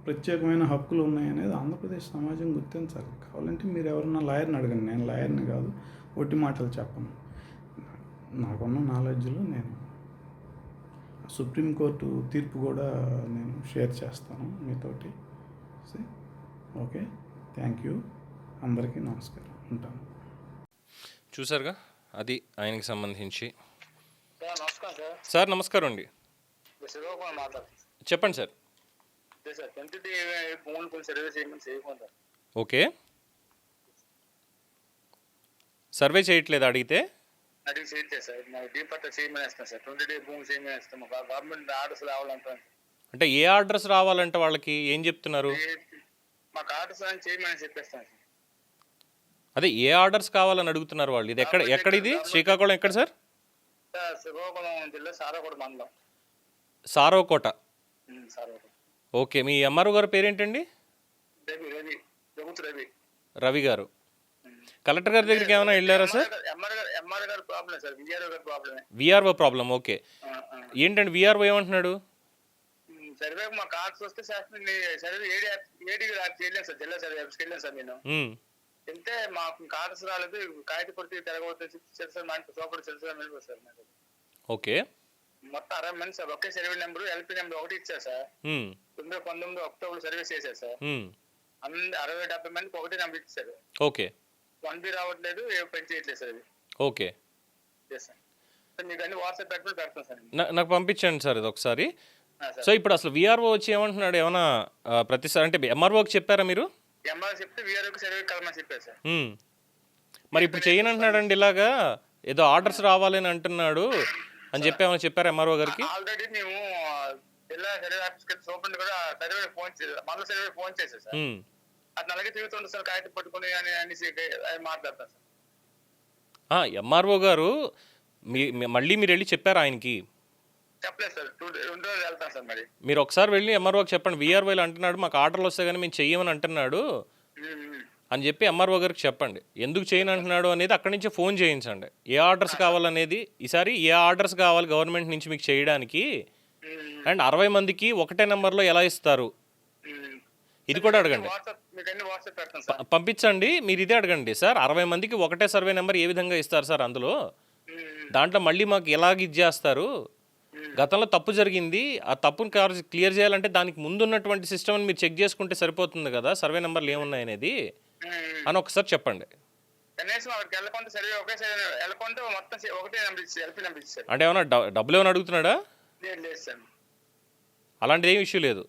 [SPEAKER 2] ప్రత్యేకమైన హక్కులు ఉన్నాయనేది ఆంధ్రప్రదేశ్ సమాజం గుర్తించాలి. కావాలంటే మీరు ఎవరన్నా లాయర్ని అడగండి, నేను లాయర్ని కాదు, ఒట్టి మాటలు చెప్పను. నాకున్న నాలెడ్జ్లో నేను సుప్రీంకోర్టు తీర్పు కూడా నేను షేర్ చేస్తాను మీతోటి. ఓకే, థ్యాంక్ యూ, అందరికీ నమస్కారం, ఉంటాను.
[SPEAKER 1] చూసారుగా, అది ఆయనకి సంబంధించి.
[SPEAKER 3] నమస్కారం సార్.
[SPEAKER 1] సార్ నమస్కారం అండి,
[SPEAKER 3] శివకుమార్ మాట్లాడుతున్నాను.
[SPEAKER 1] చెప్పండి సార్.
[SPEAKER 3] అదే సార్, 20 భూములు కొంచెం సర్వే చేయమని చేయకుండా.
[SPEAKER 1] ఓకే, సర్వే చేయట్లేదు అడిగితే?
[SPEAKER 3] అడిగి చేయట్లేదు సార్, మాకు డీ పట్ట చేయమని వేస్తాం సార్, 20 భూములు చేయమని వేస్తాం. మాకు గవర్నమెంట్ ఆర్డర్స్ రావాలంటాం.
[SPEAKER 1] అంటే ఏ ఆర్డర్స్ రావాలంటే వాళ్ళకి ఏం చెప్తున్నారు?
[SPEAKER 3] మాకు ఆర్డర్స్ అని చేయమని చెప్పేస్తాం సార్.
[SPEAKER 1] అదే ఏ ఆర్డర్స్ కావాలని అడుగుతున్నారు వాళ్ళు? ఇది ఎక్కడ ఇది శ్రీకాకుళం ఎక్కడ సార్?
[SPEAKER 3] శ్రీకాకుళం జిల్లా సారకోట మండలం.
[SPEAKER 1] సారవకోట.
[SPEAKER 3] సారకోట.
[SPEAKER 1] ఓకే, మీ ఎంఆర్ఓ గారు పేరేంటండి?
[SPEAKER 3] రవి రవి ప్రభుత్వ రవి
[SPEAKER 1] రవి గారు. కలెక్టర్ గారి దగ్గరికి ఏమైనా వెళ్ళారా సార్?
[SPEAKER 3] ఎంఆర్ గారి ప్రాబ్లం సార్, విఆర్ఓ గారి ప్రాబ్లమే.
[SPEAKER 1] VRO problem. ఓకే, ఏంటండి విఆర్ఓ ఏమంటున్నాడు?
[SPEAKER 3] సర్వే మాకు కార్డ్స్ వస్తే శాస్త్రం సర్వే ఏడీ చేయలేను సార్, జిల్లా సర్వే ఆఫీస్కి వెళ్ళాను సార్ నేను. వెళ్తే మాకు కార్డ్స్ రాలేదు, కాగిత పొడితే తిరగబోతుంది సార్, మా ఇంట్లో సోపడి తెలుసు సార్ నాకు.
[SPEAKER 1] ఓకే,
[SPEAKER 3] మొత్తం 60 మంది సార్, ఒకే సర్వే నెంబర్ ఎల్పీ నెంబర్ ఒకటి ఇచ్చారు సార్. 19 అక్టోబర్ సర్వీస్ చేశారు సార్. 60-70 మందికి ఒకటే నెంబర్ ఇచ్చారు.
[SPEAKER 1] ఓకే,
[SPEAKER 3] 1B రావట్లేదు, పని చేయట్లేదు సార్ అది.
[SPEAKER 1] ఓకే
[SPEAKER 3] సార్, మీకు అన్ని వాట్సాప్ పెట్టుకుని పెడతాను సార్.
[SPEAKER 1] నాకు పంపించండి సార్ ఇది ఒకసారి. సో ఇప్పుడు అసలు విఆర్ఓ వచ్చి ఏమంటున్నాడు? ఏమన్నా ప్రతిసారి అంటే ఎంఆర్ఓకి చెప్పారా మీరు?
[SPEAKER 3] ఎంఆర్ చెప్తే విఆర్ఓకి సర్వే కలమని చెప్పారు సార్.
[SPEAKER 1] మరి ఇప్పుడు చేయనంటున్నాడండి, ఇలాగా ఏదో ఆర్డర్స్ రావాలని అంటున్నాడు అని చెప్పి ఏమైనా చెప్పారా ఎంఆర్ఓ గారికి?
[SPEAKER 3] ఆల్రెడీ మేము జిల్లా సర్వే ఆఫీస్కి సూపరింట్ కూడా సర్వే మండల సర్వే ఫోన్ చేశారు సార్. అట్లా అలాగే తిరుగుతుండే సార్, కాగితం పట్టుకుని అనేసి మాట్లాడతారు
[SPEAKER 1] సార్. ఎంఆర్ఓ గారు మళ్ళీ మీరు వెళ్ళి చెప్పారు ఆయనకి?
[SPEAKER 3] చెప్పలేదు సార్, 2 రోజులు వెళ్తాను సార్. మరి
[SPEAKER 1] మీరు ఒకసారి వెళ్ళి ఎంఆర్ఓకి చెప్పండి, విఆర్ఓలు అంటున్నాడు మాకు ఆర్డర్లు వస్తే కానీ మేము చెయ్యమని అంటున్నాడు అని చెప్పి ఎంఆర్ఓ గారికి చెప్పండి. ఎందుకు చేయను అంటున్నాడు అనేది అక్కడి నుంచి ఫోన్ చేయించండి. ఏ ఆర్డర్స్ కావాలనేది ఈసారి ఏ ఆర్డర్స్ కావాలి గవర్నమెంట్ నుంచి మీకు చేయడానికి, అండ్ 60 మందికి ఒకటే నెంబర్లో ఎలా ఇస్తారు ఇది కూడా అడగండి. పంపించండి, మీరు ఇదే అడగండి సార్. 60 మందికి ఒకటే సర్వే నెంబర్ ఏ విధంగా ఇస్తారు సార్? అందులో దాంట్లో మళ్ళీ మాకు ఎలాగ ఇచ్చేస్తారు? గతంలో తప్పు జరిగింది, ఆ తప్పును క్లియర్ చేయాలంటే దానికి ముందు ఉన్నటువంటి సిస్టమ్ని మీరు చెక్ చేసుకుంటే సరిపోతుంది కదా, సర్వే నెంబర్లు ఏమున్నాయనేది అని ఒకసారి చెప్పండి. అంటే ఏమన్నా డబ్బులు ఏమైనా అడుగుతున్నాడా? అలాంటిది ఏం ఇష్యూ లేదు.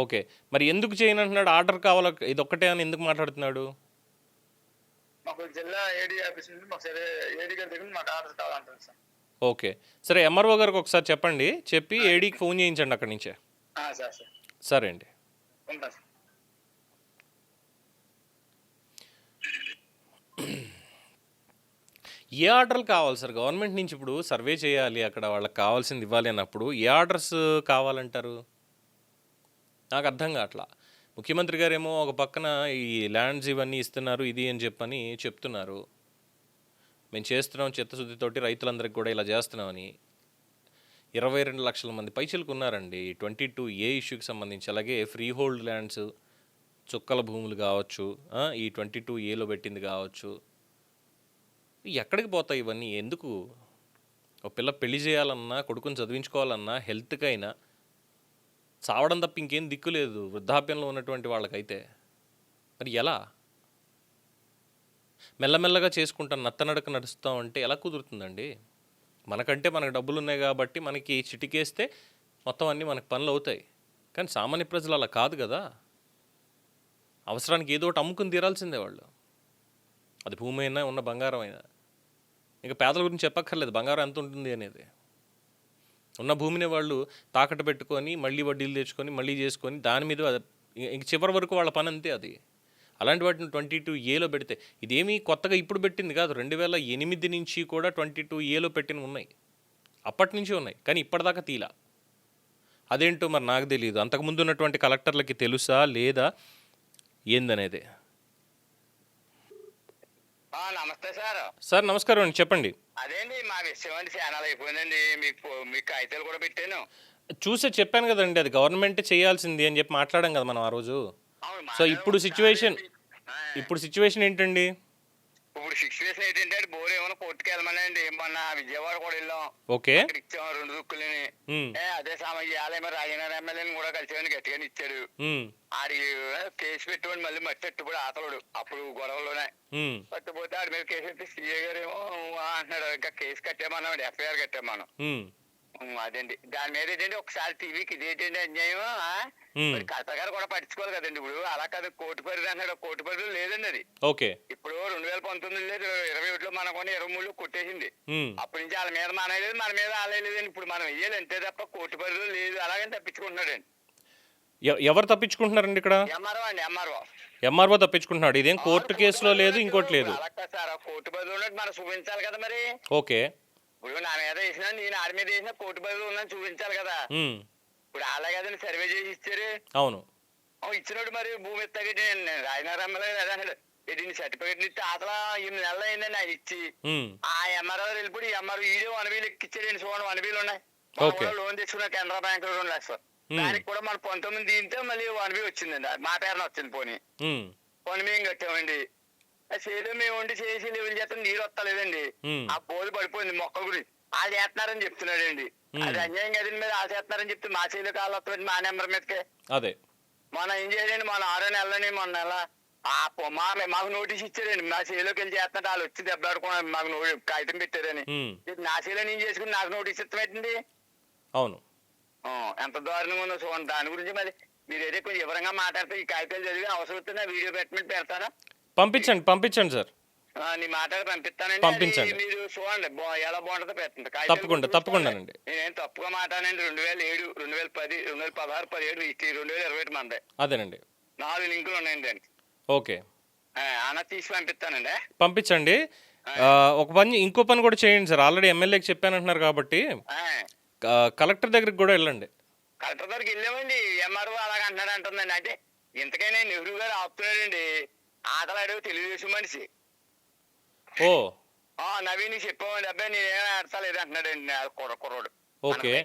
[SPEAKER 1] ఓకే, మరి ఎందుకు చేయను అంటున్నాడు? ఆర్డర్ కావాలా ఇది ఒక్కటే అని ఎందుకు మాట్లాడుతున్నాడు? ఓకే, సరే ఎంఆర్ఓ గారికి ఒకసారి చెప్పండి, చెప్పి ఏడీకి ఫోన్ చేయించండి అక్కడి నుంచే. సరే అండి. ఏ ఆర్డర్లు కావాలి సార్ గవర్నమెంట్ నుంచి? ఇప్పుడు సర్వే చేయాలి, అక్కడ వాళ్ళకి కావాల్సింది ఇవ్వాలి అన్నప్పుడు ఏ ఆర్డర్స్ కావాలంటారు? నాకు అర్థం కావట్లా. ముఖ్యమంత్రి గారేమో ఒక పక్కన ఈ ల్యాండ్స్ ఇవన్నీ ఇస్తున్నారు ఇది అని చెప్పని చెప్తున్నారు, మేము చేస్తున్నాం చిత్తశుద్ధితోటి రైతులందరికీ కూడా ఇలా చేస్తున్నామని. 22 లక్షల మంది పైచిలకు ఉన్నారండి 22A ఇష్యూకి సంబంధించి. అలాగే ఫ్రీ హోల్డ్ ల్యాండ్స్, చుక్కల భూములు కావచ్చు, ఈ 22Aలో పెట్టింది కావచ్చు. ఎక్కడికి పోతాయి ఇవన్నీ? ఎందుకు? ఒక పిల్ల పెళ్లి చేయాలన్నా, కొడుకుని చదివించుకోవాలన్నా, హెల్త్కైనా చావడం తప్ప ఇంకేం దిక్కు లేదు వృద్ధాప్యంలో ఉన్నటువంటి వాళ్ళకైతే. మరి ఎలా? మెల్లమెల్లగా చేసుకుంటాను, నత్తనడక నడుస్తాం అంటే ఎలా కుదురుతుందండి? మనకంటే మనకు డబ్బులు ఉన్నాయి కాబట్టి మనకి చిటికేస్తే మొత్తం అన్నీ మనకు పనులు అవుతాయి. కానీ సామాన్య ప్రజలు అలా కాదు కదా. అవసరానికి ఏదో ఒకటి అమ్ముకుని తీరాల్సిందే వాళ్ళు. అది భూమి అయినా, ఉన్న బంగారం అయినా. ఇంకా పేదల గురించి చెప్పక్కర్లేదు బంగారం ఎంత ఉంటుంది అనేది. ఉన్న భూమిని వాళ్ళు తాకట్టు పెట్టుకొని మళ్ళీ వడ్డీలు తెచ్చుకొని మళ్ళీ చేసుకొని దాని మీద ఇంక చివరి వరకు వాళ్ళ పని అంతే అది. అలాంటి వాటిని 22Aలో పెడితే ఇదేమీ కొత్తగా ఇప్పుడు పెట్టింది కాదు. 2008 నుంచి కూడా 22Aలో పెట్టినవి ఉన్నాయి, అప్పటి నుంచి ఉన్నాయి. కానీ ఇప్పటిదాకా తీలా. అదేంటో మరి నాకు తెలియదు. అంతకుముందు ఉన్నటువంటి కలెక్టర్లకి తెలుసా లేదా ఏందనేది.
[SPEAKER 3] నమస్తే సార్.
[SPEAKER 1] సార్ నమస్కారం అండి, చెప్పండి.
[SPEAKER 3] అదేండి మా విషయం అండి ఛానల్ అయిపోయిందండి. మీకు కాగితాలు కూడా పెట్టాను.
[SPEAKER 1] చూసే చెప్పాను కదండి, అది గవర్నమెంట్ చేయాల్సింది అని చెప్పి మాట్లాడాం కదా మనం ఆ రోజు.
[SPEAKER 3] అవును,
[SPEAKER 1] సో ఇప్పుడు సిచ్యువేషన్ ఏంటండి?
[SPEAKER 3] ఇప్పుడు సిచ్యువేషన్ ఏంటంటే బోర్ ఏమైనా కోర్టుకి వెళ్ళమనండి. మొన్న విజయవాడ కూడా వెళ్ళాం.
[SPEAKER 1] ఓకే,
[SPEAKER 3] ఇచ్చాం 2 దుక్కులని. అదే సమయం రాజనగర్ ఎమ్మెల్యేని కూడా కలిసి గట్టిగానే ఇచ్చాడు. ఆడి కేసు పెట్టుకొని మళ్ళీ మట్టి కూడా ఆతలుడు అప్పుడు గొడవలోనే పట్టుపోతే ఆడి మీద కేసు పెట్టి సీఏ గారు ఏమో అంటున్నాడు ఇంకా కేసు కట్టామన్నాడు, ఎఫ్ఐఆర్ కట్టామన్నాం. అదండి దాని మీద ఏంటంటే ఒకసారి టీవీకి ఇదేంటంటే అన్యాయం. కలెక్టర్ గారు కూడా పట్టించుకోవాలి కదండి. ఇప్పుడు అలా కాదు, కోర్టు పరిధి అన్నాడు, కోర్టు పరిధిలో లేదండి అది.
[SPEAKER 1] ఓకే,
[SPEAKER 3] ఇప్పుడు 2019 లేదు, 2021లో మనకొని 23లో కొట్టేసింది. అప్పటి నుంచి వాళ్ళ మీద మనలేదు, మన మీద ఆలేదండి. ఇప్పుడు మనం వెయ్యాలి అంతే తప్ప కోర్టు పరిధిలో లేదు. అలాగని తప్పించుకుంటున్నాడండి.
[SPEAKER 1] ఎవరు తప్పించుకుంటున్నారండి ఇక్కడ?
[SPEAKER 3] ఎంఆర్ఓ అండి,
[SPEAKER 1] ఎంఆర్ఓ తప్పించుకుంటున్నాడు. ఇదేం కోర్టు కేసులో లేదు, ఇంకోటి లేదు.
[SPEAKER 3] అలా సార్, కోర్టు పరిధిలో ఉన్నట్టు మనం చూపించాలి కదా మరి.
[SPEAKER 1] ఓకే,
[SPEAKER 3] ఇప్పుడు నా మీద వేసినా, నేను ఆడి మీద వేసినా కోర్టు పరిధిలో ఉందని చూపించాలి కదా. ఇప్పుడు అలా కదండి సర్వే చేసి ఇచ్చారు.
[SPEAKER 1] అవును,
[SPEAKER 3] ఇచ్చినప్పుడు మరి భూమి ఎత్తగట్టి రాజనగర్ ఎమ్మెల్యే అదే దీన్ని సర్టిఫికేట్ ఇస్తే అసలు 8 నెలలు అయిందండి ఆయన ఇచ్చి. ఆ ఎంఆర్ఓ వెళ్ళిపోయి ఎంఆర్ఓ ఈడో 1 వేలు ఎక్కిచ్చాడు. చూడండి 1 వేలు ఉన్నాయి. లోన్ తెచ్చుకున్న కెనరా బ్యాంక్ లో 2 లక్షలు. దానికి కూడా మన 19 దీంతో మళ్ళీ 1 వేలు వచ్చిందండి. మా పేరున వచ్చింది. పోనీ మేము కట్టామండి. చేలో మేము ఉండి చేసి లెవెల్ చేస్తాం, నీరు వస్తలేదండి. ఆ బోధి పడిపోయింది మొక్క గురించి. వాళ్ళు చేస్తున్నారని చెప్తున్నాడండి. అది అన్యాయం కదండి. మీద వాళ్ళు చేస్తున్నారని చెప్తే మా చేలో కాళ్ళు వస్తుంది మా నెంబర్ మీదకే.
[SPEAKER 1] అదే
[SPEAKER 3] మనం ఏం చేయాలండి, మన 6 నెలలని మొన్న నెల మాకు నోటీస్ ఇచ్చారండి. మా చేలోకి వెళ్ళి చేస్తున్నట్టు వాళ్ళు వచ్చి దెబ్బలాడుకున్నారు. మాకు కాగితం పెట్టారని. నా చేలో నేను చేసుకుని నాకు నోటీస్ ఇస్తామేంటండి?
[SPEAKER 1] అవును,
[SPEAKER 3] ఎంత దారుణంగా ఉందో చూడండి. దాని గురించి మరి మీరు ఏదో కొంచెం వివరంగా మాట్లాడితే ఈ కాగితాలు చదివి అవసరం వస్తే వీడియో పెట్టమని పెడతారా?
[SPEAKER 1] పంపించండి సార్.
[SPEAKER 3] నీ మాట్లాడి పంపిస్తానండి. మీరు చూడండి ఎలా బాగుంటుందో పెట్టండి.
[SPEAKER 1] తప్పకుండానండి.
[SPEAKER 3] నేనేం తప్పుగా మాట్లాడండి. 2007, 2010, 2016, 17, 2021 మంది.
[SPEAKER 1] అదేనండి,
[SPEAKER 3] 4 లింకులు ఉన్నాయండి దానికి.
[SPEAKER 1] ఓకే,
[SPEAKER 3] అన్న తీసి పంపిస్తానండి.
[SPEAKER 1] పంపించండి. ఇంకో పని కూడా చేయండి సార్. ఆల్రెడీ ఎమ్మెల్యేకి చెప్పానంటున్నారు కాబట్టి కలెక్టర్ దగ్గరికి కూడా వెళ్ళండి.
[SPEAKER 3] కలెక్టర్ దగ్గరికి వెళ్ళామండి. ఎంఆర్ఓ అలాగ అంటున్నాడు అంటుందండి. అంటే ఇంతకైనా నెహ్రూ గారు ఆపుతున్నాడండి. ఆటలాడు తెలుగుదేశం మనిషి. నవీన్ చెప్పామండి. అబ్బాయి నేనేమో ఆడతలేదు అంటున్నాడండి కుర్రోడు.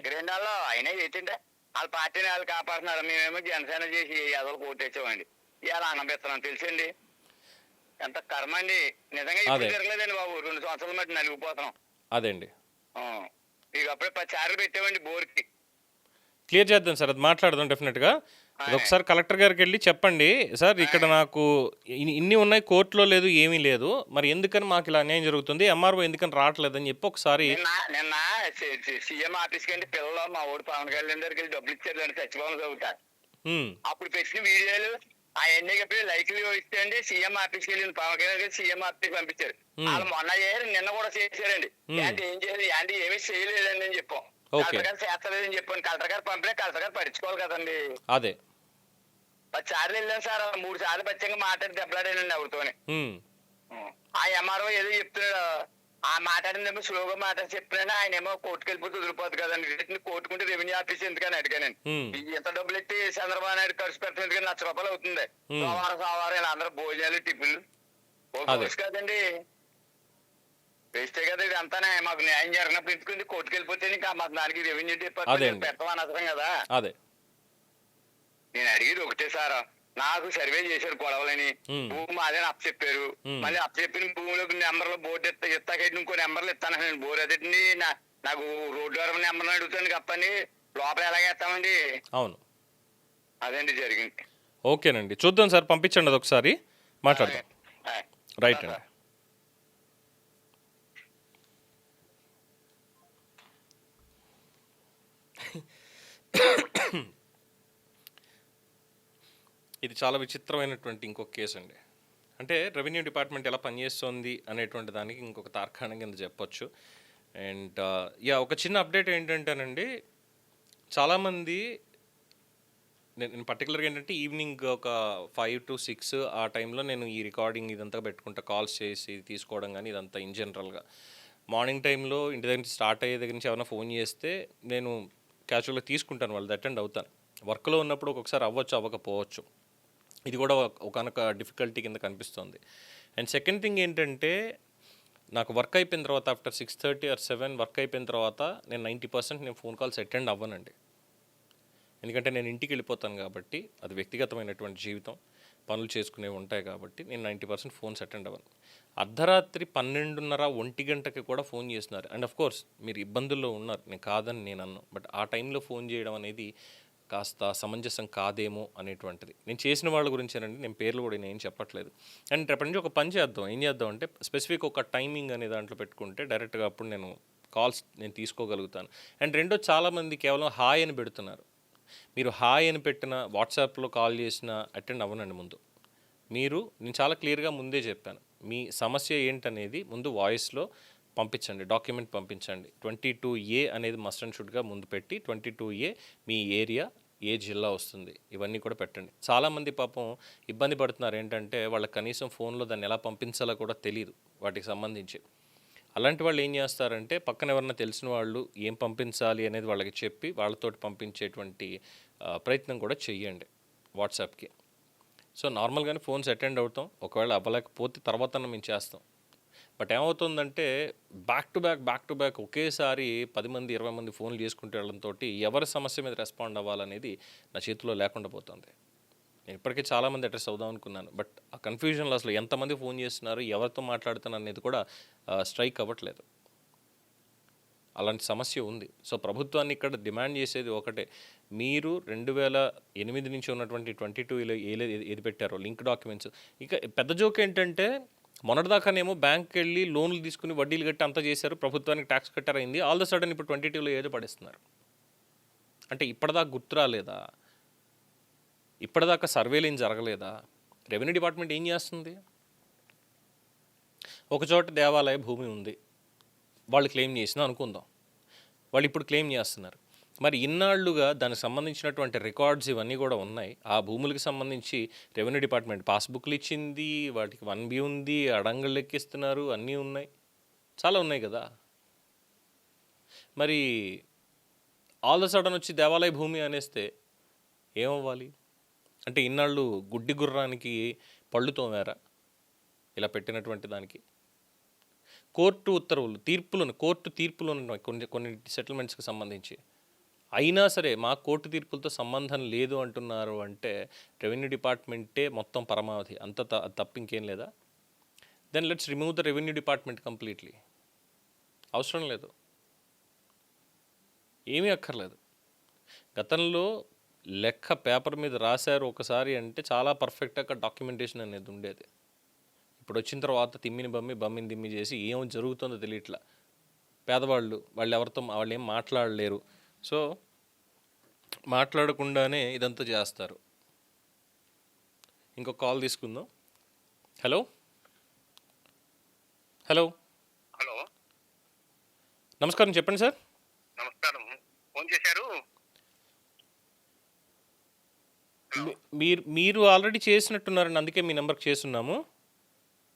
[SPEAKER 3] గ్రేండాల్లో అయినా ఏంటంటే వాళ్ళ పార్టీని వాళ్ళు కాపాడుతున్నారు. మేమేమో జనసేన చేసి ఎదలు కోటేసామండి. ఇలా అనిపిస్తున్నాం తెలుసండి. ఎంత కర్మ అండి నిజంగా. ఇప్పుడు తిరగలేదండి బాబు, 2 సంవత్సరాల మట్టి నలిగిపోతున్నాం.
[SPEAKER 1] అదేండి,
[SPEAKER 3] ఇక అప్పుడే 10 చార్లు పెట్టామండి బోర్కి.
[SPEAKER 1] క్లియర్ చేద్దాం సార్, అది మాట్లాడదాం డెఫినెట్గా. ఒకసారి కలెక్టర్ గారికి వెళ్ళి చెప్పండి, సార్ ఇక్కడ నాకు ఇన్ని ఉన్నాయి, కోర్టులో లేదు, ఏమీ లేదు, మరి ఎందుకని మాకు ఇలా అన్యాయం జరుగుతుంది, ఎంఆర్ఓ ఎందుకని రావట్లేదని చెప్పి ఒకసారి.
[SPEAKER 3] నిన్న సీఎం ఆఫీస్కి వెళ్ళి పిల్లలు మా ఊరు పవన్ కళ్యాణ్ దగ్గరికి వెళ్ళి డబ్బులు ఇచ్చారు సచివాలయం చదువుతా. అప్పుడు పెట్టిన వీడియోలు అవన్నీ చెప్పి లైక్లు ఇస్తే అండి సీఎం ఆఫీస్కి వెళ్ళింది. పవన్ కళ్యాణ్ గారు సీఎం ఆఫీస్కి పంపించారు. వాళ్ళు మొన్న చేశారు, నిన్న కూడా చేశారండి. అంటే ఏం చేయాలి, అంటే ఏమీ చేయలేదండి అని చెప్పాం. కలెక్టర్ గారు చేస్తలేదని చెప్పాను. కలెక్టర్ గారు పంపితే కలెక్టర్ గారు పట్టించుకోవాలి కదండి.
[SPEAKER 1] అదే
[SPEAKER 3] 10 సార్లు వెళ్ళాను సార్. 3 సార్లు పచ్చంగా మాట్లాడి దెబ్బలాడానండి ఎవరితోనే. ఆ ఎంఆర్ఓ ఏదో చెప్తున్నాడు, ఆ మాట్లాడిందేమో స్లోగా మాట్లాడి చెప్తున్నాను. ఆయన ఏమో కోర్టుకు వెళ్ళిపోతే వదిలిపోతుంది కదండి. కోర్టుకుంటే రెవెన్యూ ఆఫీస్ ఎందుకని అడిగానండి. ఎంత డబ్బులు ఎట్టి చంద్రబాబు నాయుడు ఖర్చు పెట్టడం ఎందుకని ₹1,00,000 అవుతుంది. సోమవారం ఇలా అందరూ భోజనాలు టిఫిన్లు కదండి. వేస్తే కదా ఇది అంతానే. మాకు న్యాయం జరిగినప్పుడు ఎందుకుంది, కోర్టుకు వెళ్ళిపోతే ఇంకా మాకు దానికి రెవెన్యూ
[SPEAKER 1] అదే
[SPEAKER 3] డిపార్ట్మెంట్
[SPEAKER 1] అండి.
[SPEAKER 3] పెట్టమని అవసరం కదా.
[SPEAKER 1] అదే.
[SPEAKER 3] నేను అడిగేది ఒకటే సార్, నాకు సర్వే చేశారు గొడవలని,
[SPEAKER 1] ఉమ్,
[SPEAKER 3] భూమి అదే అప్ చెప్పారు.
[SPEAKER 1] ఉమ్,
[SPEAKER 3] మళ్ళీ అప్ చెప్పిన భూమిలోకి నెంబర్లో బోర్డు ఇస్తాకండి ఇంకో నెంబర్లు ఇస్తాను. నేను బోర్ అదేండి నాకు రోడ్డు వరకు నెంబర్లు అడుగుతాను తప్పని లోపల ఎలాగేస్తామండి.
[SPEAKER 1] అవును.
[SPEAKER 3] అదండి జరిగింది.
[SPEAKER 1] ఓకేనండి, చూద్దాం సార్, పంపించండి అది ఒకసారి మాట్లాడదాం. రైట్ అండి. ఇది చాలా విచిత్రమైనటువంటి ఇంకొక కేసు అండి. అంటే రెవెన్యూ డిపార్ట్మెంట్ ఎలా పనిచేస్తుంది అనేటువంటి దానికి ఇంకొక తార్కాణం కింద చెప్పొచ్చు. అండ్ ఒక చిన్న అప్డేట్ ఏంటంటేనండి, చాలామంది నేను పర్టికులర్గా ఏంటంటే ఈవినింగ్ ఒక 5 to 6 ఆ టైంలో నేను ఈ రికార్డింగ్ ఇదంతా పెట్టుకుంటా, కాల్స్ చేసి తీసుకోవడం కానీ ఇదంతా ఇన్ జనరల్గా. మార్నింగ్ టైంలో ఇంటి దగ్గర నుంచి స్టార్ట్ అయ్యే దగ్గర నుంచి ఏమైనా ఫోన్ చేస్తే నేను క్యాజువల్గా తీసుకుంటాను, వాళ్ళది అటెండ్ అవుతాను. వర్క్లో ఉన్నప్పుడు ఒక్కొక్కసారి అవ్వచ్చు, అవ్వకపోవచ్చు. ఇది కూడా ఒకనొక డిఫికల్టీ కింద కనిపిస్తుంది. అండ్ సెకండ్ థింగ్ ఏంటంటే, నాకు వర్క్ అయిపోయిన తర్వాత ఆఫ్టర్ 6:30 or 7 వర్క్ అయిపోయిన తర్వాత నేను 90% నేను ఫోన్ కాల్స్ అటెండ్ అవ్వనండి. ఎందుకంటే నేను ఇంటికి వెళ్ళిపోతాను కాబట్టి, అది వ్యక్తిగతమైనటువంటి జీవితం, పనులు చేసుకునేవి ఉంటాయి కాబట్టి నేను 90% ఫోన్స్ అటెండ్ అవ్వను. అర్ధరాత్రి 12:30, 1 గంటకి కూడా ఫోన్ చేస్తున్నారు. అండ్ ఆఫ్ కోర్స్ మీరు ఇబ్బందుల్లో ఉన్నారు, నేను కాదని నేను అన్నాను. బట్ ఆ టైంలో ఫోన్ చేయడం అనేది కాస్త సమంజసం కాదేమో అనేటువంటిది. నేను చేసిన వాళ్ళ గురించేనండి, నేను పేర్లు కూడా నేను ఏం చెప్పట్లేదు. అండ్ రేపటి నుంచి ఒక పని చేద్దాం, ఏం చేద్దాం అంటే స్పెసిఫిక్ ఒక టైమింగ్ అనే దాంట్లో పెట్టుకుంటే డైరెక్ట్గా అప్పుడు నేను కాల్స్ నేను తీసుకోగలుగుతాను. అండ్ రెండో, చాలామంది కేవలం హాయ్ అని పెడుతున్నారు. మీరు హాయ్ అని పెట్టిన, వాట్సాప్లో కాల్ చేసిన అటెండ్ అవ్వనండి. ముందు నేను చాలా క్లియర్గా ముందే చెప్పాను, మీ సమస్య ఏంటనేది ముందు వాయిస్లో పంపించండి, డాక్యుమెంట్ పంపించండి. 22A అనేది మస్ట్ అండ్ షుడ్గా ముందు పెట్టి 22A మీ ఏరియా ఏ జిల్లా వస్తుంది ఇవన్నీ కూడా పెట్టండి. చాలామంది పాపం ఇబ్బంది పడుతున్నారు ఏంటంటే, వాళ్ళకి కనీసం ఫోన్లో దాన్ని ఎలా పంపించాలో కూడా తెలియదు వాటికి సంబంధించి. అలాంటి వాళ్ళు ఏం చేస్తారంటే, పక్కన ఎవరన్నా తెలిసిన వాళ్ళు ఏం పంపించాలి అనేది వాళ్ళకి చెప్పి వాళ్ళతోటి పంపించేటువంటి ప్రయత్నం కూడా చెయ్యండి వాట్సాప్కి. సో నార్మల్గానే ఫోన్స్ అటెండ్ అవుతాం, ఒకవేళ అవ్వలేకపోతే తర్వాత మేము చేస్తాం. బట్ ఏమవుతుందంటే, బ్యాక్ టు బ్యాక్ ఒకేసారి 10 మంది 20 మంది ఫోన్లు చేసుకుంటూ వెళ్ళడంతో ఎవరి సమస్య మీద రెస్పాండ్ అవ్వాలనేది నా చేతిలో లేకుండా పోతుంది. నేను ఇప్పటికే చాలామంది అడ్రస్ అవుదాం అనుకున్నాను, బట్ ఆ కన్ఫ్యూజన్లో అసలు ఎంతమంది ఫోన్ చేస్తున్నారు, ఎవరితో మాట్లాడుతున్నారు అనేది కూడా స్ట్రైక్ అవ్వట్లేదు. అలాంటి సమస్య ఉంది. సో ప్రభుత్వాన్ని ఇక్కడ డిమాండ్ చేసేది ఒకటే, మీరు 2008 నుంచి ఉన్నటువంటి 22లో ఏది పెట్టారో లింక్ డాక్యుమెంట్స్. ఇక పెద్ద జోక్ ఏంటంటే, మొన్నటిదాకానేమో బ్యాంక్కి వెళ్ళి లోన్లు తీసుకుని వడ్డీలు కట్టి అంతా చేశారు, ప్రభుత్వానికి ట్యాక్స్ కట్టారైంది. ఆల్ ద సడన్ ఇప్పుడు 22లో ఏదో పడేస్తున్నారు. అంటే ఇప్పటిదాకా గుర్తు రాలేదా? ఇప్పటిదాకా సర్వేలు ఏం జరగలేదా? రెవెన్యూ డిపార్ట్మెంట్ ఏం చేస్తుంది? ఒకచోట దేవాలయ భూమి ఉంది, వాళ్ళు క్లెయిమ్ చేసిన అనుకుందాం, వాళ్ళు ఇప్పుడు క్లెయిమ్ చేస్తున్నారు. మరి ఇన్నాళ్లుగా దానికి సంబంధించినటువంటి రికార్డ్స్ ఇవన్నీ కూడా ఉన్నాయి. ఆ భూములకు సంబంధించి రెవెన్యూ డిపార్ట్మెంట్ పాస్బుక్లు ఇచ్చింది, వాటికి 1B ఉంది, అడంగళ్ళు లెక్కిస్తున్నారు, అన్నీ ఉన్నాయి, చాలా ఉన్నాయి కదా. మరి ఆల్ ద సడన్ వచ్చి దేవాలయ భూమి అనేస్తే ఏమవ్వాలి? అంటే ఇన్నాళ్ళు గుడ్డి గుర్రానికి పళ్ళు తోమారా ఇలా పెట్టినటువంటి దానికి? కోర్టు ఉత్తర్వులు, కోర్టు తీర్పులు ఉన్నాయి కొన్ని సెటిల్మెంట్స్కి సంబంధించి. అయినా సరే మా కోర్టు తీర్పులతో సంబంధం లేదు అంటున్నారు అంటే రెవెన్యూ డిపార్ట్మెంటే మొత్తం పరమావధి, అంత తప్ప ఇంకేం లేదా? Then let's remove the revenue department completely. అవసరం లేదు, ఏమీ అక్కర్లేదు. గతంలో లెక్క పేపర్ మీద రాశారు ఒకసారి అంటే చాలా పర్ఫెక్ట్గా డాక్యుమెంటేషన్ అనేది ఉండేది. ఇప్పుడు వచ్చిన తర్వాత తిమ్మిని బమ్మిని దిమ్మి చేసి ఏం జరుగుతుందో తెలియట్లా. పేదవాళ్ళు వాళ్ళు ఏం మాట్లాడలేరు. సో మాట్లాడకుండానే ఇదంతా చేస్తారు. ఇంకో కాల్ తీసుకుందాం. హలో హలో
[SPEAKER 3] హలో,
[SPEAKER 1] నమస్కారం, చెప్పండి సార్.
[SPEAKER 3] నమస్కారం. ఫోన్ చేశారు?
[SPEAKER 1] మీరు ఆల్రెడీ చేసినట్టున్నారండి, అందుకే మీ నెంబర్కి చేస్తున్నాము.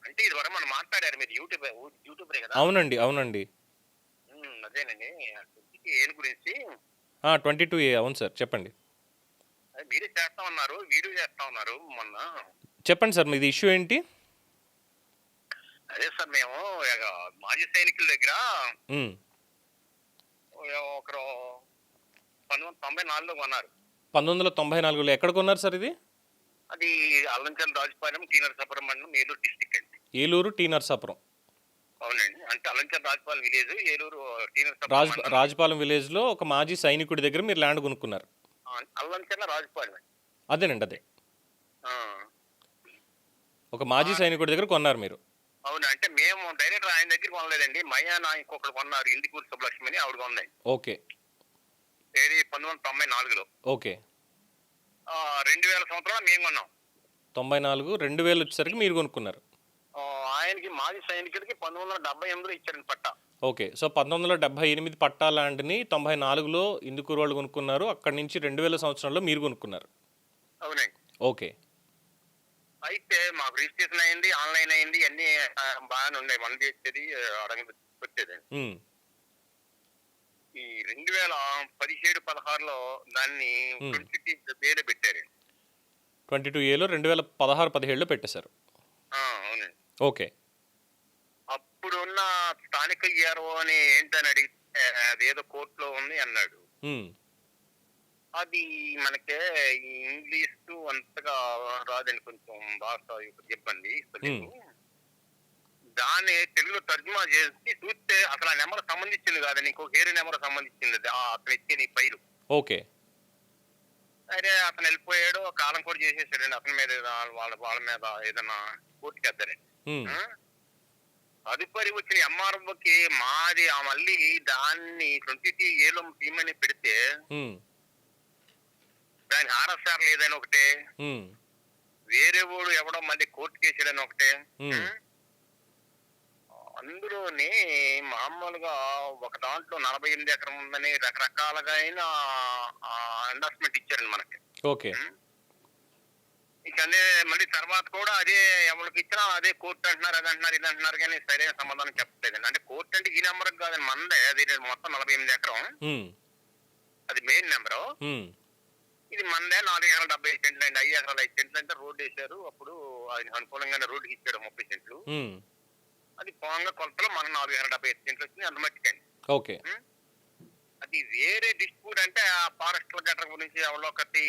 [SPEAKER 3] అంటే ఇది వరకు మనం మాట్లాడారు, మీరు యూట్యూబరే కదా?
[SPEAKER 1] అవునండి.
[SPEAKER 3] అదేనండి, ఏం గురించి
[SPEAKER 1] 22A, అవును సార్, చెప్పండి.
[SPEAKER 3] మీరే చేస్తా ఉన్నారు, వీడియో చేస్తా ఉన్నారు మొన్న.
[SPEAKER 1] చెప్పండి సార్, మీది ఇష్యూ ఏంటి?
[SPEAKER 3] అదే సార్ మేము మాజీ సైనికుల దగ్గర
[SPEAKER 1] ఉమ్.
[SPEAKER 3] ఒకరు 1994లో కొన్నారు.
[SPEAKER 1] 1994లో ఎక్కడ కొన్నారు సార్ ఇది?
[SPEAKER 3] అది అల్లంచల్ రాజపాలెం టీ నరసాపురం మండలం ఏలూరు డిస్టిక్ అండి.
[SPEAKER 1] ఏలూరు టీ నరసాపురం.
[SPEAKER 3] అవునండి, అంటే అల్లంచల్ రాజపాలెం విలేజ్, ఏలూరు టీ నరసాపురం మండలం.
[SPEAKER 1] రాజపాలెం విలేజ్లో ఒక మాజీ సైనికుడి దగ్గర మీరు ల్యాండ్ కొనుక్కున్నారు.
[SPEAKER 3] అల్లంచల్ రాజపాలెం అండి.
[SPEAKER 1] అదేనండి, అదే
[SPEAKER 3] ఆ.
[SPEAKER 1] ఒక మాజీ సైనికుడి దగ్గర కొన్నారు మీరు.
[SPEAKER 3] అవును, అంటే మేము డైరెక్ట్ ఆయన దగ్గర కొనలేదండి. మయాన ఇంకొకరు కొన్నారు, ఇందుకూరు సుబ్బలక్ష్మి అని ఆవిడ కొన్నాయి.
[SPEAKER 1] ఓకే.
[SPEAKER 3] ఏది 1994లో.
[SPEAKER 1] ఓకే.
[SPEAKER 3] 2000 సంవత్సరంలో మేము కొన్నాం.
[SPEAKER 1] 94, 2000 వచ్చేసరికి మీరు కొనుక్కున్నారు.
[SPEAKER 3] ఆయనకి మాజీ సైనికుడికి 1978లో ఇచ్చారండి పట్టా.
[SPEAKER 1] ఓకే. సో 1978 పట్టా ల్యాండ్ని 94లో ఇందుకూరు వాళ్ళు కొనుక్కున్నారు. అక్కడి నుంచి 2000 సంవత్సరంలో మీరు కొనుక్కున్నారు.
[SPEAKER 3] అవునండి.
[SPEAKER 1] ఓకే.
[SPEAKER 3] అయితే మాకు రిజిస్ట్రేషన్ అయింది, ఆన్లైన్ అయింది, అన్ని బాగానే ఉన్నాయి. 1 BHK అడగ వచ్చేదండి. ఈ 2017-16లో దాన్ని 22A పెట్టారు.
[SPEAKER 1] 22Aలో 2016-17లో పెట్టేశారు.
[SPEAKER 3] అవునండి.
[SPEAKER 1] ఓకే.
[SPEAKER 3] అప్పుడున్న స్థానిక ERO అని ఏంటని అడిగితే అదేదో కోర్టులో ఉంది అన్నాడు. అది మనకే ఇంగ్లీష్ అంతగా రాదండి, కొంచెం భాష ఇబ్బంది. దాన్ని తెలుగులో తర్జుమా చేసి చూస్తే అసలు ఆ నెంబర్ సంబంధించింది కాదండి, ఇంకో వేరే నెంబర్ సంబంధించింది అతను ఇచ్చేది ఫైలు.
[SPEAKER 1] ఓకే.
[SPEAKER 3] అరే అతను వెళ్ళిపోయాడు, కాలం కూడా చేసేసాడండి. అతని మీద వాళ్ళ మీద ఏదైనా కోర్టుకి వేద్దారండి. తదుపరి వచ్చిన MROకి మాది మళ్ళీ దాన్ని 20Aలో తీమని పెడితే దానికి RSR లేదని ఒకటే, వేరే వాడు ఎవడో మళ్ళీ కోర్టు కేసాడని ఒకటే. అందులోని మామూలుగా ఒక దాంట్లో 48 ఎకరం ఉందని రకరకాలుగా అయిన ఎండార్స్మెంట్ ఇచ్చారండి మనకి.
[SPEAKER 1] ఓకే.
[SPEAKER 3] ఇక అదే మళ్ళీ తర్వాత కూడా అదే ఎవరికి ఇచ్చినా అదే కోర్టు అంటున్నారు, అది అంటున్నారు, ఇది అంటున్నారు, కానీ సరైన సమాధానం చెప్పలేదండి. అంటే కోర్టు అంటే ఈ నెంబర్ కాదండి, మందే అది మొత్తం 48 ఎకరం, అది మెయిన్ నెంబరు. ఇది మందే 470 సెంట్లు అండి. 5 ఎకరాలు 5 సెంట్లు అంటే రోడ్డు వేశారు. అప్పుడు ఆయన అనుకూలంగానే రోడ్డుకి ఇచ్చాడు 30 సెంట్లు. అది పోంగా కొలతలో మనం 475 సెంట్లు వచ్చింది, అంత మట్టికండి.
[SPEAKER 1] ఓకే.
[SPEAKER 3] అది వేరే డిస్ప్యూట్ అంటే ఆ ఫారెస్ట్ గట్ర గురించి ఎవరో ఒకటి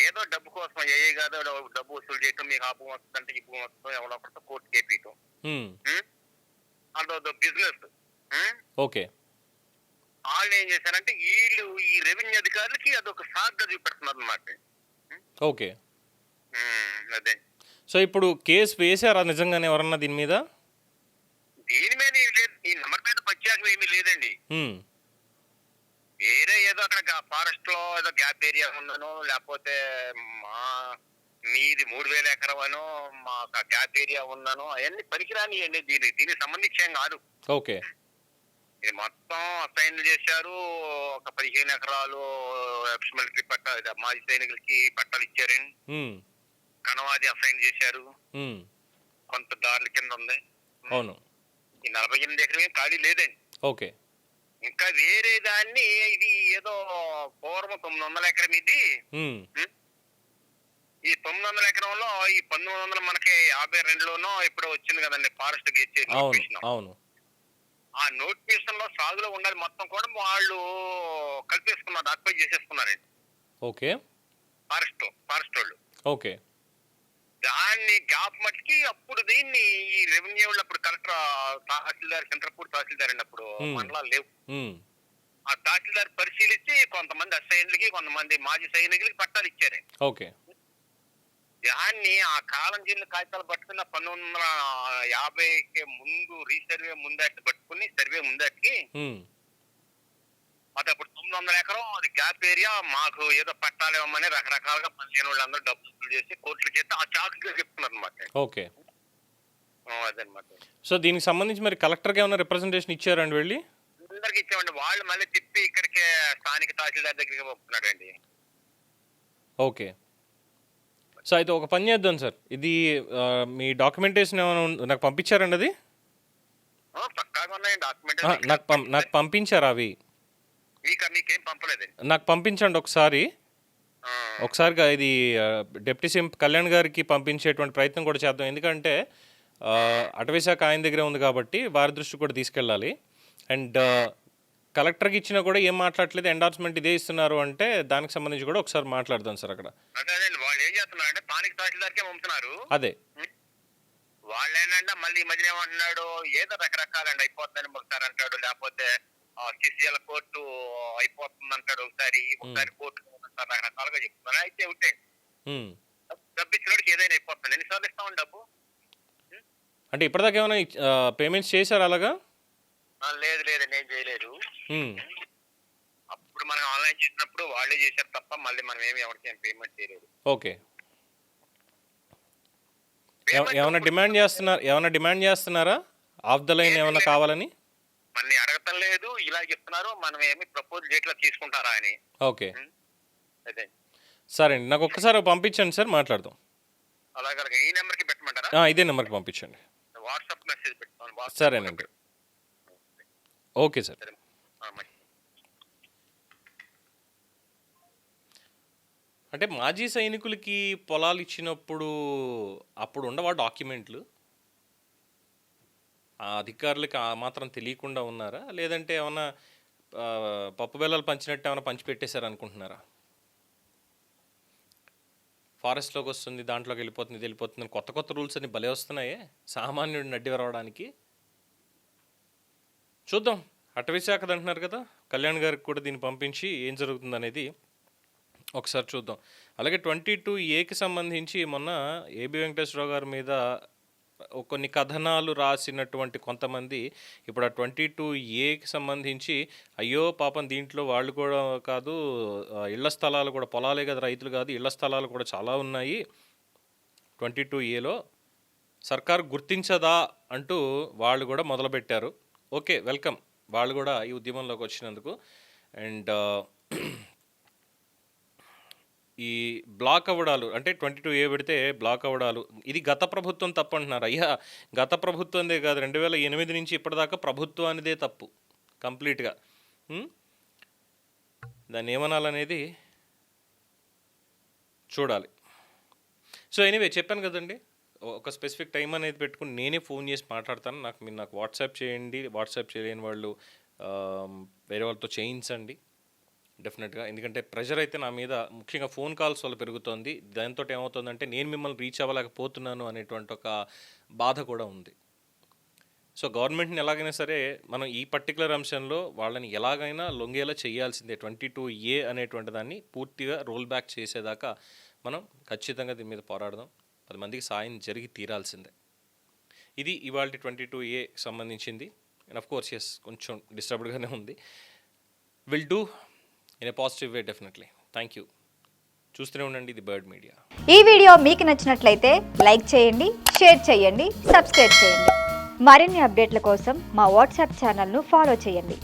[SPEAKER 3] ఏదో డబ్బు కోసం ఏ కాదో డబ్బు వసూలు చేయటం, మీకు ఆ భూమి వస్తుందంటే ఈ భూమి వస్తుంది, ఎవరో ఒకటితో కోర్టు కేపీయటం, అదో బిజినెస్.
[SPEAKER 1] ఓకే.
[SPEAKER 3] వాళ్ళు ఏం చేశారంటే వీళ్ళు ఈ రెవెన్యూ అధికారులకి అదొక సాగ్గా చూపెడుతున్నారు అన్నమాట.
[SPEAKER 1] ఓకే.
[SPEAKER 3] అదే.
[SPEAKER 1] సో ఇప్పుడు కేసు వేసారా నిజంగానే ఎవరన్నా దీని మీద?
[SPEAKER 3] దీని మీద ఏమి లేదు, ఈ నెంబర్ మీద ప్రత్యేకం ఏమీ లేదండి. వేరే ఏదో అక్కడ ఫారెస్ట్ లో ఏదో గ్యాప్ ఏరియా ఉందనో, లేకపోతే మీది 3000 ఎకరం అనో, మాకు గ్యాప్ ఏరియా ఉందనో, అవన్నీ పనికిరాని అండి. దీనికి సంబంధించి ఏం కాదు.
[SPEAKER 1] ఓకే.
[SPEAKER 3] ఇది మొత్తం అసైన్ చేశారు. ఒక 15 ఎకరాలు ఎక్స్ మిలిటరీ పట్టా, మాజీ సైనికులకి పట్టాలు ఇచ్చారండి. కనవాది అసైన్ చేశారు, కొంత దారుల కింద ఉంది.
[SPEAKER 1] అవును.
[SPEAKER 3] ఈ 48 ఎకరమే ఖాళీ లేదండి.
[SPEAKER 1] ఓకే.
[SPEAKER 3] ఇంకా వేరే దాన్ని ఇది ఏదో పూర్వం 900 ఎకరం ఇది. ఈ 900 ఎకరంలో ఈ 1900 మనకి 52లోనో ఎప్పుడో వచ్చింది కదండి ఫారెస్ట్ గెచ్చే నోటిఫికేషన్.
[SPEAKER 1] అవును.
[SPEAKER 3] ఆ నోటిఫికేషన్ లో సాగులో ఉండాలి మొత్తం కూడా వాళ్ళు కలిపేసుకున్నారు, ఆక్యుపై చేసేసుకున్నారండి.
[SPEAKER 1] ఓకే.
[SPEAKER 3] ఫారెస్ట్ వాళ్ళు.
[SPEAKER 1] ఓకే.
[SPEAKER 3] దాన్ని గ్యాప్ మట్టికి అప్పుడు దీన్ని ఈ రెవెన్యూ అప్పుడు కలెక్టర్, తహసీల్దార్, చంద్రపూర్ తహసీల్దార్ అండి, అప్పుడు మండలాలు లేవు. ఆ తహసీల్దార్ పరిశీలించి కొంతమంది అసైన్లకి, కొంతమంది మాజీ సైనికులకి పట్టాలు ఇచ్చారు.
[SPEAKER 1] ఓకే.
[SPEAKER 3] దాన్ని ఆ కాలం జిల్లా కాగితాలు పట్టుకున్న 1950కి ముందు రీసర్వే ముందటి పట్టుకుని సర్వే ముందటికి అది అప్పుడు 900 ఎకరం, అది గ్యాప్ ఏరియా, మాకు ఏదో పట్టాలు ఇవ్వమని రకరకాలుగా 15 వాళ్ళందరూ డబ్బులు చేసి కోర్టులకి అయితే ఆ చాకుగా చెప్తున్నారు అనమాట.
[SPEAKER 1] ఓకే.
[SPEAKER 3] అదనమాట.
[SPEAKER 1] సో దీనికి సంబంధించి మరి కలెక్టర్కి ఏమైనా రిప్రజెంటేషన్ ఇచ్చారండి వెళ్ళి?
[SPEAKER 3] అందరికి ఇచ్చామండి. వాళ్ళు మళ్ళీ తిప్పి ఇక్కడికే స్థానిక తహసీల్దార్ దగ్గరికి పంపుతున్నారండి.
[SPEAKER 1] ఓకే. సో అయితే ఒక పని చేద్దాం సార్, ఇది మీ డాక్యుమెంటేషన్ ఏమైనా నాకు పంపించారండి? అది
[SPEAKER 3] పక్కాగా ఉన్నాయి డాక్యుమెంట్.
[SPEAKER 1] నాకు పంపించారా అవి?
[SPEAKER 3] మీకేం పంపలేదండి.
[SPEAKER 1] నాకు పంపించండి ఒకసారిగా ఇది డిప్యూటీ సీఎం కళ్యాణ్ గారికి పంపించేటువంటి ప్రయత్నం కూడా చేద్దాం. ఎందుకంటే అటవీ శాఖ ఆయన దగ్గరే ఉంది కాబట్టి వారి దృష్టి కూడా తీసుకెళ్ళాలి. అండ్ కలెక్టర్కి ఇచ్చినా కూడా ఏం మాట్లాడట్లేదు, ఎండార్స్మెంట్ ఇదే ఇస్తున్నారు అంటే దానికి సంబంధించి కూడా ఒకసారి మాట్లాడదాం సార్ అక్కడ.
[SPEAKER 3] వాళ్ళు ఏం చేస్తున్నారు అంటే స్థానిక తహసీల్దార్కే పంపుతున్నారు.
[SPEAKER 1] అదే
[SPEAKER 3] వాళ్ళు ఏంటంటే మళ్ళీ ఈ మధ్య ఏమంటున్నాడు, ఏదో రకరకాలండి అయిపోతుందని ఒకసారి అంటాడు, లేకపోతే సిసిఎల్ కోర్టు అయిపోతుంది అంటాడు, ఒకసారి కోర్టు రకరకాలుగా చెప్తున్నారు. అయితే ఉంటే డబ్బు ఇచ్చినోడికి ఏదైనా అయిపోతుంది. ఎన్నిసార్లు ఇస్తామని డబ్బు?
[SPEAKER 1] అంటే ఇప్పటిదాకా ఏమైనా పేమెంట్స్ చేశారు అలాగా?
[SPEAKER 3] లేదు నేను చేయలేదు. అప్పుడు మనం ఆన్లైన్ చేసినప్పుడు వాళ్ళే చేశారు తప్ప మళ్ళీ మనం ఎవరికి ఏం పేమెంట్ చేయలేదు.
[SPEAKER 1] ఓకే. ఏమైనా డిమాండ్ చేస్తున్నారా ఆఫ్ ద లైన్ ఏమైనా కావాలని?
[SPEAKER 3] మళ్ళీ అడగటం లేదు, ఇలా చెప్తున్నారు మనం ఏమి ప్రపోజ్ డేట్లో తీసుకుంటారా అని.
[SPEAKER 1] ఓకే
[SPEAKER 3] అదే
[SPEAKER 1] సరే అండి, నాకు ఒక్కసారి పంపించండి సార్, మాట్లాడదాం.
[SPEAKER 3] అలాగే ఈ నెంబర్కి పెట్టమంటారా?
[SPEAKER 1] ఇదే నెంబర్కి పంపించండి.
[SPEAKER 3] వాట్సాప్ మెసేజ్ పెట్టుకోండి.
[SPEAKER 1] సరేనండి, ఓకే సార్. అంటే మాజీ సైనికులకి పొలాలు ఇచ్చినప్పుడు అప్పుడు ఉండవా డాక్యుమెంట్లు? ఆ అధికారులకి ఆ మాత్రం తెలియకుండా ఉన్నారా, లేదంటే ఏమన్నా పప్పు బెల్లలు పంచినట్టు ఏమైనా పంచిపెట్టేశారు అనుకుంటున్నారా? ఫారెస్ట్లోకి వస్తుంది, దాంట్లోకి వెళ్ళిపోతుంది కొత్త రూల్స్ అన్ని భలే వస్తున్నాయే సామాన్యుడిని అడ్డి వరవడానికి. చూద్దాం, అటవీ శాఖది అంటున్నారు కదా, కళ్యాణ్ గారికి కూడా దీన్ని పంపించి ఏం జరుగుతుంది అనేది ఒకసారి చూద్దాం. అలాగే 22A సంబంధించి మొన్న ఏబి వెంకటేశ్వరరావు గారి మీద కొన్ని కథనాలు రాసినటువంటి కొంతమంది ఇప్పుడు ఆ 22A సంబంధించి అయ్యో పాపం దీంట్లో వాళ్ళు కూడా కాదు, ఇళ్ల స్థలాలు కూడా, పొలాలే కదా రైతులు కాదు, ఇళ్ల స్థలాలు కూడా చాలా ఉన్నాయి 22A సర్కారు గుర్తించదా అంటూ వాళ్ళు కూడా మొదలుపెట్టారు. ఓకే, వెల్కమ్ వాళ్ళు కూడా ఈ ఉద్యమంలోకి వచ్చినందుకు. అండ్ ఈ బ్లాక్ అవ్వడాలు అంటే 22A పెడితే బ్లాక్ అవ్వడాలు ఇది గత ప్రభుత్వం తప్పు అంటున్నారు. అయ్యా గత ప్రభుత్వందే కాదు, 2008 నుంచి ఇప్పటిదాకా ప్రభుత్వానిదే తప్పు కంప్లీట్గా. దాన్ని ఏమనాలనేది చూడాలి. సో ఎనీవే చెప్పాను కదండి, ఒక స్పెసిఫిక్ టైం అనేది పెట్టుకుని నేనే ఫోన్ చేసి మాట్లాడతాను. మీరు నాకు వాట్సాప్ చేయండి, వాట్సాప్ చేయలేని వాళ్ళు వేరే వాళ్ళతో చేయించండి డెఫినెట్గా. ఎందుకంటే ప్రెషర్ అయితే నా మీద ముఖ్యంగా ఫోన్ కాల్స్ వల్ల పెరుగుతోంది. దాంతో ఏమవుతుందంటే నేను మిమ్మల్ని రీచ్ అవ్వలేకపోతున్నాను అనేటువంటి ఒక బాధ కూడా ఉంది. సో గవర్నమెంట్ని ఎలాగైనా సరే మనం ఈ పర్టికులర్ అంశంలో వాళ్ళని ఎలాగైనా లొంగేలా చేయాల్సిందే. 22A అనేటువంటి దాన్ని పూర్తిగా రోల్ బ్యాక్ చేసేదాకా మనం ఖచ్చితంగా దీని మీద పోరాడదాం. 10 మందికి సాయం జరిగి తీరాల్సిందే. ఇది ఇవాళ 22A సంబంధించింది. అండ్ ఆఫ్ కోర్స్ ఎస్ కొంచెం డిస్టర్బ్డ్గానే ఉంది. Will do in a positive way definitely. Thank you. చూస్తూనే ఉండండి ది బర్డ్ మీడియా.
[SPEAKER 4] ఈ వీడియో మీకు నచ్చినట్లయితే లైక్ చేయండి, షేర్ చేయండి, సబ్స్క్రైబ్ చేయండి. మరిన్ని అప్డేట్ల కోసం మా వాట్సాప్ ఛానల్ను ఫాలో చేయండి.